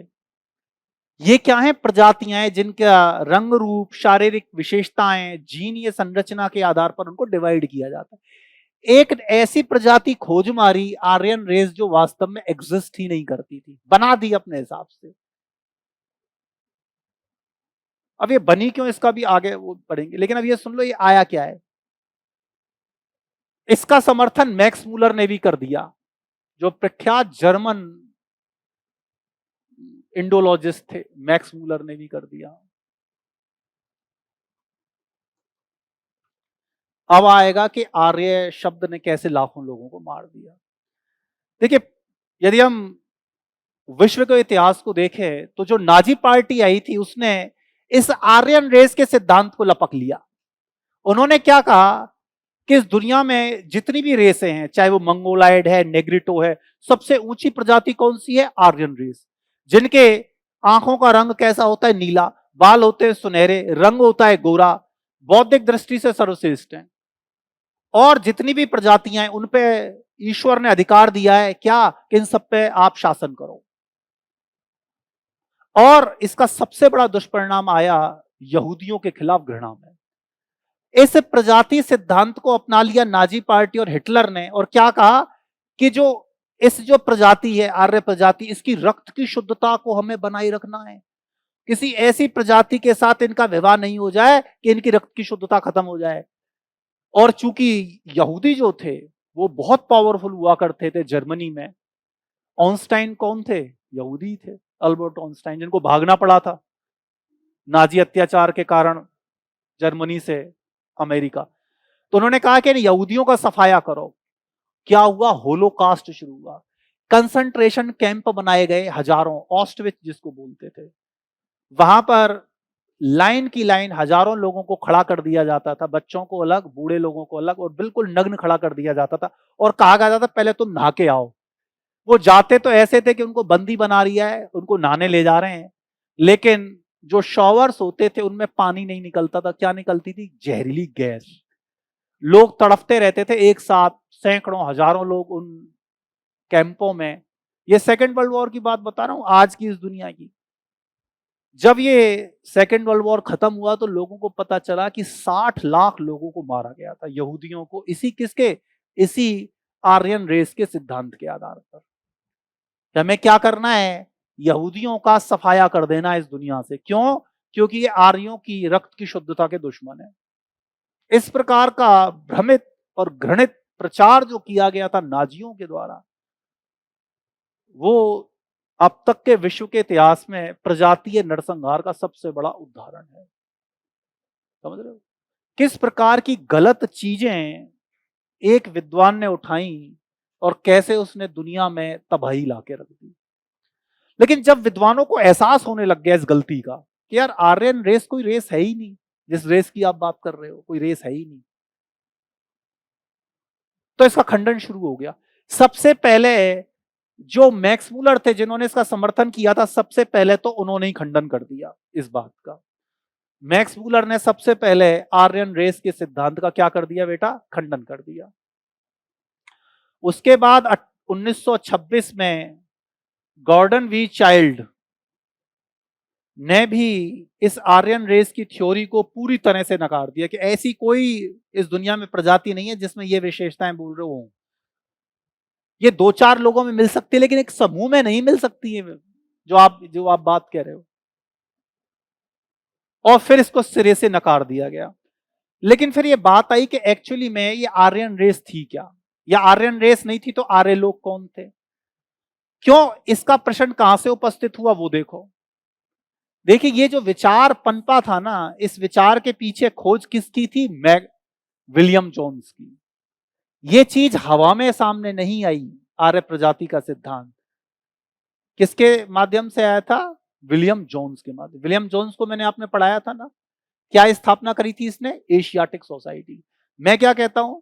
ये क्या है? प्रजातियां हैं जिनका रंग रूप, शारीरिक विशेषताएं, जीनीय संरचना के आधार पर उनको डिवाइड किया जाता है। एक ऐसी प्रजाति खोज मारी आर्यन रेस जो वास्तव में एग्जिस्ट ही नहीं करती थी, बना दी अपने हिसाब से। अब ये बनी क्यों, इसका भी आगे वो पढ़ेंगे, लेकिन अब ये सुन लो ये आया क्या है। इसका समर्थन मैक्स मूलर ने भी कर दिया, जो प्रख्यात जर्मन इंडोलॉजिस्ट थे, मैक्स मूलर ने भी कर दिया। अब आएगा कि आर्य शब्द ने कैसे लाखों लोगों को मार दिया। देखिए यदि हम विश्व के इतिहास को देखें तो जो नाजी पार्टी आई थी उसने इस आर्यन रेस के सिद्धांत को लपक लिया। उन्होंने क्या कहा कि इस दुनिया में जितनी भी रेसें हैं, चाहे वो मंगोलाइड है, नेग्रिटो है, सबसे ऊंची प्रजाति कौन सी है? आर्यन रेस, जिनके आंखों का रंग कैसा होता है? नीला, बाल होते हैं सुनहरे, रंग होता है गोरा, बौद्धिक दृष्टि से सर्वश्रेष्ठ हैं। और जितनी भी प्रजातियां हैं उन पे ईश्वर ने अधिकार दिया है क्या? कि इन सब पे आप शासन करो। और इसका सबसे बड़ा दुष्परिणाम आया यहूदियों के खिलाफ घृणा में। इस प्रजाति सिद्धांत को अपना लिया नाजी पार्टी और हिटलर ने, और क्या कहा कि जो प्रजाति है आर्य प्रजाति, इसकी रक्त की शुद्धता को हमें बनाए रखना है। किसी ऐसी प्रजाति के साथ इनका विवाह नहीं हो जाए कि इनकी रक्त की शुद्धता खत्म हो जाए। और चूंकि यहूदी जो थे वो बहुत पावरफुल हुआ करते थे जर्मनी में, ऑनस्टाइन कौन थे? यहूदी थे, अल्बर्ट ऑनस्टाइन, जिनको भागना पड़ा था नाजी अत्याचार के कारण जर्मनी से अमेरिका। तो उन्होंने कहा कि यहूदियों का सफाया करो। क्या हुआ? होलोकास्ट शुरू हुआ। कंसंट्रेशन कैंप बनाए गए हजारों, ऑस्टविच जिसको बोलते थे। वहां पर लाइन की लाइन हजारों लोगों को खड़ा कर दिया जाता था, बच्चों को अलग, बूढ़े लोगों को अलग, और बिल्कुल नग्न खड़ा कर दिया जाता था और कहा जाता था पहले तुम नहा के आओ। वो जाते तो ऐसे थे कि उनको बंदी बना रिया है, उनको नहाने ले जा रहे हैं, लेकिन जो शॉवर्स होते थे उनमें पानी नहीं निकलता था। क्या निकलती थी? जहरीली गैस। लोग तड़पते रहते थे एक साथ, सैकड़ों हजारों लोग उन कैंपों में। ये सेकेंड वर्ल्ड वॉर की बात बता रहा हूं, आज की इस दुनिया की। जब ये सेकेंड वर्ल्ड वॉर खत्म हुआ तो लोगों को पता चला कि 60 लाख लोगों को मारा गया था, यहूदियों को, इसी किसके? इसी आर्यन रेस के सिद्धांत के आधार पर। हमें क्या करना है? यहूदियों का सफाया कर देना इस दुनिया से। क्यों? क्योंकि ये आर्यों की रक्त की शुद्धता के दुश्मन है। इस प्रकार का भ्रमित और घृणित प्रचार जो किया गया था नाजियों के द्वारा, वो अब तक के विश्व के इतिहास में प्रजातीय नरसंहार का सबसे बड़ा उदाहरण है। समझ रहे हो किस प्रकार की गलत चीजें एक विद्वान ने उठाई और कैसे उसने दुनिया में तबाही लाके रख दी। लेकिन जब विद्वानों को एहसास होने लग गया इस गलती का कि यार आर्यन रेस कोई रेस है ही नहीं, जिस रेस की आप बात कर रहे हो कोई रेस है ही नहीं, तो इसका खंडन शुरू हो गया। सबसे पहले जो मैक्स मूलर थे जिन्होंने इसका समर्थन किया था, सबसे पहले तो उन्होंने ही खंडन कर दिया इस बात का। मैक्स मूलर ने सबसे पहले आर्यन रेस के सिद्धांत का क्या कर दिया बेटा? खंडन कर दिया। उसके बाद 1926 में गॉर्डन वी चाइल्ड ने भी इस आर्यन रेस की थ्योरी को पूरी तरह से नकार दिया कि ऐसी कोई इस दुनिया में प्रजाति नहीं है जिसमें ये विशेषताएं बोल रहे हो। ये दो चार लोगों में मिल सकती है लेकिन एक समूह में नहीं मिल सकती है, जो आप बात कह रहे हो। और फिर इसको सिरे से नकार दिया गया। लेकिन फिर ये बात आई कि एक्चुअली में ये आर्यन रेस थी क्या, या आर्यन रेस नहीं थी तो आर्य लोग कौन थे? क्यों? इसका प्रश्न कहां से उपस्थित हुआ वो देखो। देखिए ये जो विचार पनपा था ना, इस विचार के पीछे खोज किसकी थी? विलियम जोन्स की। ये चीज हवा में सामने नहीं आई। आर्य प्रजाति का सिद्धांत किसके माध्यम से आया था? विलियम जोन्स के माध्यम। विलियम जोन्स को मैंने आपने पढ़ाया था ना, क्या स्थापना करी थी इसने? Asiatic society. मैं क्या कहता हूं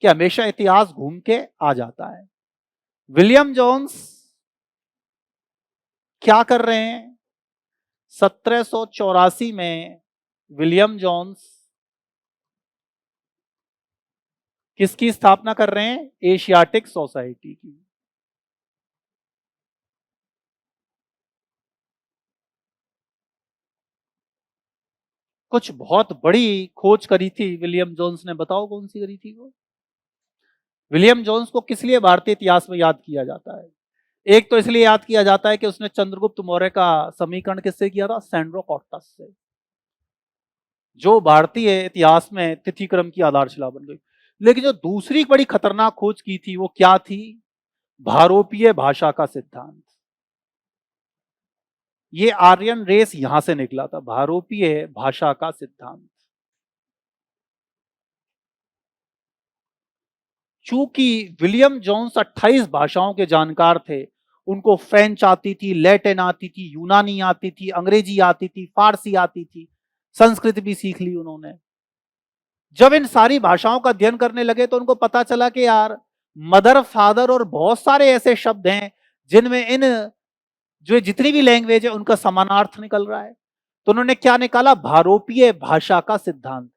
कि हमेशा इतिहास घूम के आ जाता है। विलियम जोन्स क्या कर रहे हैं? 1784 में विलियम जोन्स किसकी स्थापना कर रहे हैं? एशियाटिक सोसाइटी की। कुछ बहुत बड़ी खोज करी थी विलियम जोन्स ने, बताओ कौन सी करी थी वो? विलियम जोन्स को किस लिए भारतीय इतिहास में याद किया जाता है? एक तो इसलिए याद किया जाता है कि उसने चंद्रगुप्त मौर्य का समीकरण किससे किया था? सैंड्रो-कॉर्टस से, जो भारतीय इतिहास में तिथि क्रम की आधारशिला बन गई। लेकिन जो दूसरी बड़ी खतरनाक खोज की थी वो क्या थी? भारोपीय भाषा का सिद्धांत। ये आर्यन रेस यहां से निकला था, भारोपीय भाषा का सिद्धांत। चूंकि विलियम जोन्स 28 भाषाओं के जानकार थे, उनको फ्रेंच आती थी, लैटिन आती थी, यूनानी आती थी, अंग्रेजी आती थी, फारसी आती थी, संस्कृत भी सीख ली उन्होंने। जब इन सारी भाषाओं का अध्ययन करने लगे तो उनको पता चला कि यार मदर, फादर और बहुत सारे ऐसे शब्द हैं जिनमें इन जो जितनी भी लैंग्वेज है उनका समानार्थ निकल रहा है। तो उन्होंने क्या निकाला? भारोपीय भाषा का सिद्धांत।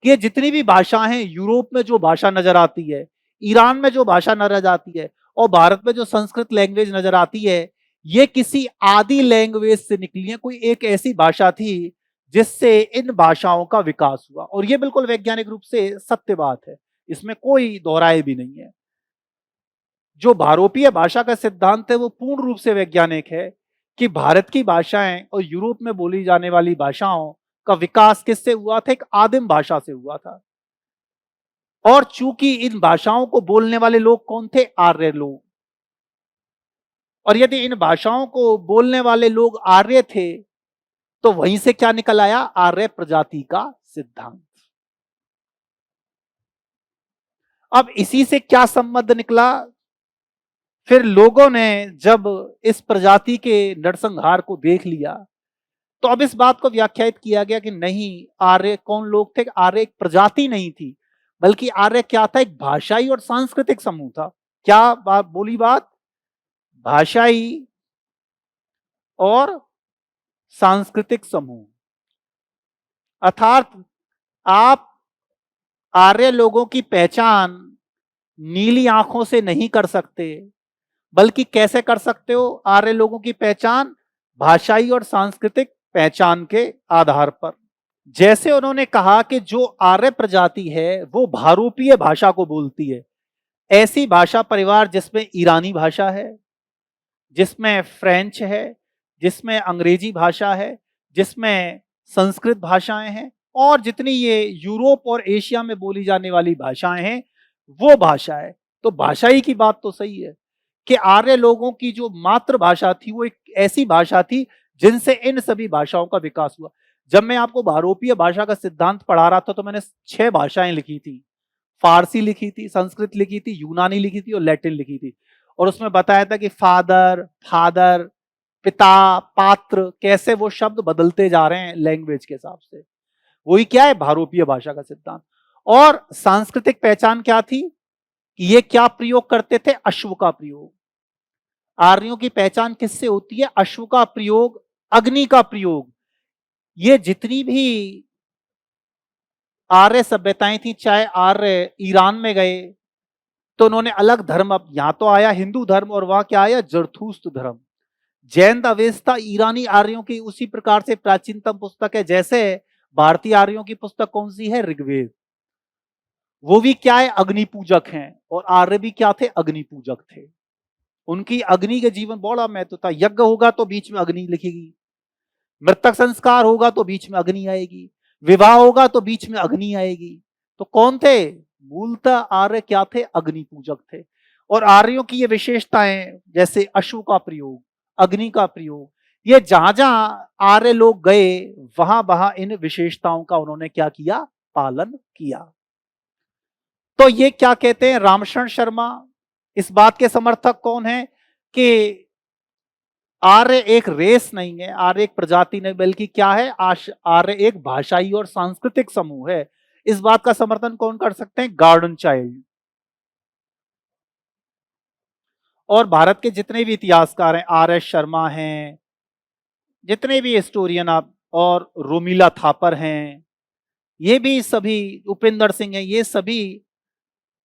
कि जितनी भी भाषा हैं, यूरोप में जो भाषा नजर आती है, ईरान में जो भाषा नजर आती है, और भारत में जो संस्कृत लैंग्वेज नजर आती है, ये किसी आदि लैंग्वेज से निकली है। कोई एक ऐसी भाषा थी जिससे इन भाषाओं का विकास हुआ, और ये बिल्कुल वैज्ञानिक रूप से सत्य बात है, इसमें कोई दोहराए भी नहीं है। जो भारोपीय भाषा का सिद्धांत है वो पूर्ण रूप से वैज्ञानिक है कि भारत की भाषाएं और यूरोप में बोली जाने वाली भाषाओं का विकास किससे हुआ था? एक आदिम भाषा से हुआ था। और चूंकि इन भाषाओं को बोलने वाले लोग कौन थे? आर्य लोग। और यदि इन भाषाओं को बोलने वाले लोग आर्य थे तो वहीं से क्या निकल आया? आर्य प्रजाति का सिद्धांत। अब इसी से क्या संबंध निकला? फिर लोगों ने जब इस प्रजाति के नरसंहार को देख लिया तो अब इस बात को व्याख्यायित किया गया कि नहीं, आर्य कौन लोग थे? आर्य एक प्रजाति नहीं थी, बल्कि आर्य क्या था? एक भाषाई और सांस्कृतिक समूह था। क्या बात बोली? बात भाषाई और सांस्कृतिक समूह। अर्थात आप आर्य लोगों की पहचान नीली आंखों से नहीं कर सकते, बल्कि कैसे कर सकते हो आर्य लोगों की पहचान? भाषाई और सांस्कृतिक पहचान के आधार पर। जैसे उन्होंने कहा कि जो आर्य प्रजाति है वो भारूपीय भाषा को बोलती है, ऐसी भाषा परिवार जिसमें ईरानी भाषा है, जिसमें फ्रेंच है, जिसमें अंग्रेजी भाषा है, जिसमें संस्कृत भाषाएं हैं, और जितनी ये यूरोप और एशिया में बोली जाने वाली भाषाएं हैं वो भाषा है। तो भाषाई की बात तो सही है कि आर्य लोगों की जो मातृभाषा थी वो एक ऐसी भाषा थी जिनसे इन सभी भाषाओं का विकास हुआ। जब मैं आपको भारोपीय भाषा का सिद्धांत पढ़ा रहा था तो मैंने 6 भाषाएं लिखी थी। फारसी लिखी थी, संस्कृत लिखी थी, यूनानी लिखी थी और लैटिन लिखी थी। और उसमें बताया था कि फादर, पिता, पात्र, कैसे वो शब्द बदलते जा रहे हैं लैंग्वेज के हिसाब से। वही क्या है? भारोपीय भाषा का सिद्धांत। और सांस्कृतिक पहचान क्या थी कि ये क्या प्रयोग करते थे? अश्व का प्रयोग। आर्यों की पहचान किससे होती है? अश्व का प्रयोग, अग्नि का प्रयोग। ये जितनी भी आर्य सभ्यताएं थी, चाहे आर्य ईरान में गए तो उन्होंने अलग धर्म, अब यहां तो आया हिंदू धर्म और वहां क्या आया? जरथुस्त धर्म। जैन अवेस्ता ईरानी आर्यों की उसी प्रकार से प्राचीनतम पुस्तक है जैसे भारतीय आर्यों की पुस्तक कौन सी है? ऋग्वेद। वो भी क्या है? अग्नि पूजक हैं। और आर्य भी क्या थे? अग्नि पूजक थे। उनकी अग्नि के जीवन बड़ा महत्व था। यज्ञ होगा तो बीच में अग्नि लिखेगी, मृतक संस्कार होगा तो बीच में अग्नि आएगी, विवाह होगा तो बीच में अग्नि आएगी। तो कौन थे? मूलतः आर्य क्या थे? अग्नि पूजक थे। और आर्यों की ये विशेषताएं जैसे अश्व का प्रयोग, अग्नि का प्रयोग, ये जहां जहां आर्य लोग गए वहां वहां इन विशेषताओं का उन्होंने क्या किया? पालन किया। तो ये क्या कहते हैं? रामशरण शर्मा इस बात के समर्थक कौन है कि आर्य एक रेस नहीं है, आर्य एक प्रजाति नहीं, बल्कि क्या है? आर्य एक भाषाई और सांस्कृतिक समूह है। इस बात का समर्थन कौन कर सकते हैं? Gordon Childe. और भारत के जितने भी इतिहासकार हैं, आर एस शर्मा हैं, जितने भी हिस्टोरियन आप, और रोमिला थापर हैं, ये भी सभी, उपेंद्र सिंह हैं, ये सभी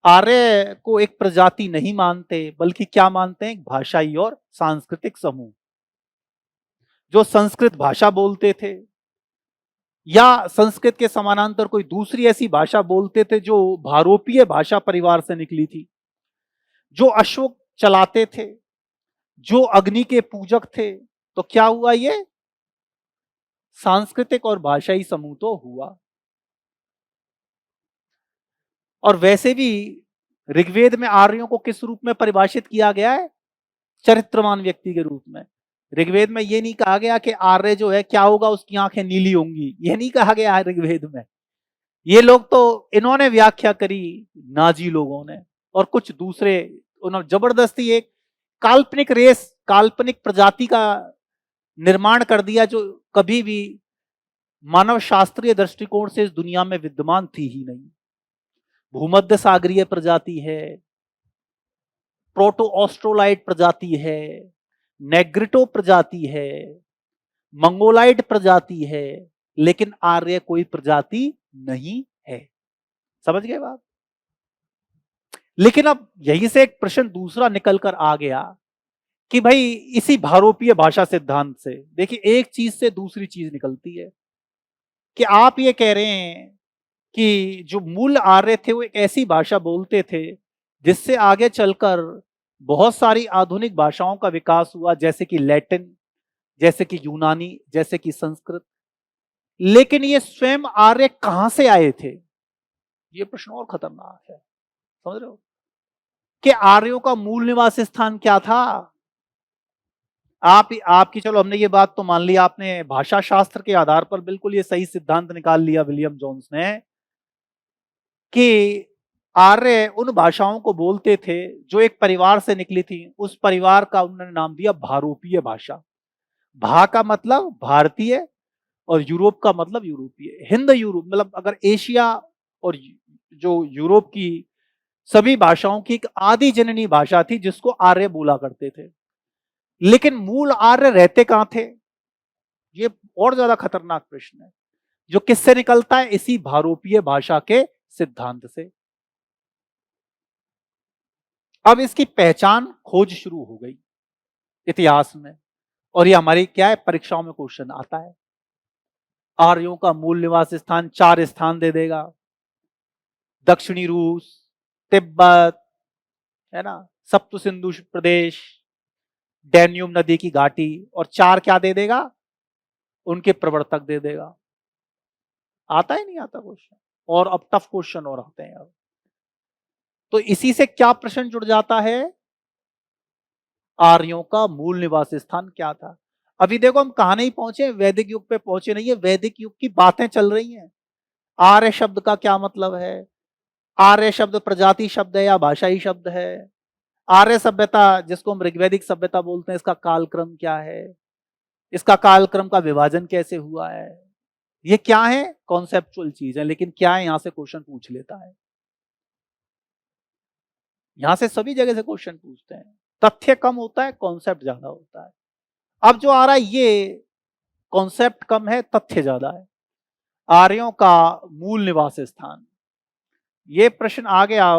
आर्य को एक प्रजाति नहीं मानते, बल्कि क्या मानते हैं? भाषाई और सांस्कृतिक समूह जो संस्कृत भाषा बोलते थे या संस्कृत के समानांतर कोई दूसरी ऐसी भाषा बोलते थे जो भारोपीय भाषा परिवार से निकली थी, जो अश्व चलाते थे, जो अग्नि के पूजक थे। तो क्या हुआ? ये सांस्कृतिक और भाषाई समूह तो हुआ। और वैसे भी ऋग्वेद में आर्यों को किस रूप में परिभाषित किया गया है? चरित्रवान व्यक्ति के रूप में। ऋग्वेद में यह नहीं कहा गया कि आर्य जो है क्या होगा? उसकी आंखें नीली होंगी, यह नहीं कहा गया है ऋग्वेद में। ये लोग तो, इन्होंने व्याख्या करी नाजी लोगों ने और कुछ दूसरे, उन्होंने जबरदस्ती एक काल्पनिक रेस, काल्पनिक प्रजाति का निर्माण कर दिया जो कभी भी मानव शास्त्रीय दृष्टिकोण से इस दुनिया में विद्यमान थी ही नहीं। भूमध्य सागरीय प्रजाति है, प्रोटो ऑस्ट्रोलाइट प्रजाति है, नेग्रिटो प्रजाति है, मंगोलाइट प्रजाति है, लेकिन आर्य कोई प्रजाति नहीं है। समझ गए बात? लेकिन अब यहीं से एक प्रश्न दूसरा निकल कर आ गया कि भाई इसी भारोपीय भाषा सिद्धांत से देखिए एक चीज से दूसरी चीज निकलती है कि आप ये कह रहे हैं कि जो मूल आर्य थे वो एक ऐसी भाषा बोलते थे जिससे आगे चलकर बहुत सारी आधुनिक भाषाओं का विकास हुआ, जैसे कि लैटिन, जैसे कि यूनानी, जैसे कि संस्कृत। लेकिन ये स्वयं आर्य कहां से आए थे? ये प्रश्न और खतरनाक है। समझ रहे हो कि आर्यों का मूल निवास स्थान क्या था? आपकी, चलो हमने ये बात तो मान ली, आपने भाषा शास्त्र के आधार पर बिल्कुल ये सही सिद्धांत निकाल लिया विलियम जोन्स ने कि आर्य उन भाषाओं को बोलते थे जो एक परिवार से निकली थी। उस परिवार का उन्होंने नाम दिया भारोपीय भाषा। भा का मतलब भारतीय और यूरोप का मतलब यूरोपीय। हिंद यूरोप मतलब अगर एशिया और जो यूरोप की सभी भाषाओं की एक आदि जननी भाषा थी जिसको आर्य बोला करते थे। लेकिन मूल आर्य रहते कहां थे? ये और ज्यादा खतरनाक प्रश्न है, जो किससे निकलता है? इसी भारोपीय भाषा के सिद्धांत से। अब इसकी पहचान खोज शुरू हो गई इतिहास में, और ये हमारी क्या है, परीक्षाओं में क्वेश्चन आता है। आर्यों का मूल निवास स्थान 4 स्थान दे देगा। दक्षिणी रूस, तिब्बत, है ना, सप्त सिंधु प्रदेश, डैन्यूब नदी की घाटी, और 4 क्या दे देगा? उनके प्रवर्तक दे देगा। आता ही नहीं आता क्वेश्चन, और अब टफ क्वेश्चन और आते हैं अब। तो इसी से क्या प्रश्न जुड़ जाता है? आर्यों का मूल निवास स्थान क्या था? अभी देखो हम कहां नहीं पहुंचे, वैदिक युग पे पहुंचे नहीं है, वैदिक युग की बातें चल रही हैं। आर्य शब्द का क्या मतलब है? आर्य शब्द प्रजाति शब्द है या भाषाई शब्द है? आर्य सभ्यता जिसको हम ऋग्वैदिक सभ्यता बोलते हैं, इसका कालक्रम क्या है? इसका कालक्रम का विभाजन कैसे हुआ है? ये क्या है? कॉन्सेप्चुअल चीज है, लेकिन क्या है, यहां से क्वेश्चन पूछ लेता है। यहां से सभी जगह से क्वेश्चन पूछते हैं। तथ्य कम होता है, कॉन्सेप्ट ज्यादा होता है। अब जो आ रहा है ये कॉन्सेप्ट कम है, तथ्य ज्यादा है। आर्यों का मूल निवास स्थान, ये प्रश्न आ गया।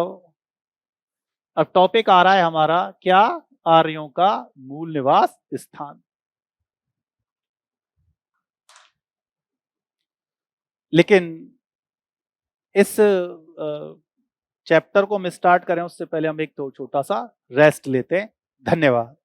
अब टॉपिक आ रहा है हमारा क्या? आर्यों का मूल निवास स्थान। लेकिन इस चैप्टर को हम स्टार्ट करें उससे पहले हम एक तो छोटा सा रेस्ट लेते हैं। धन्यवाद।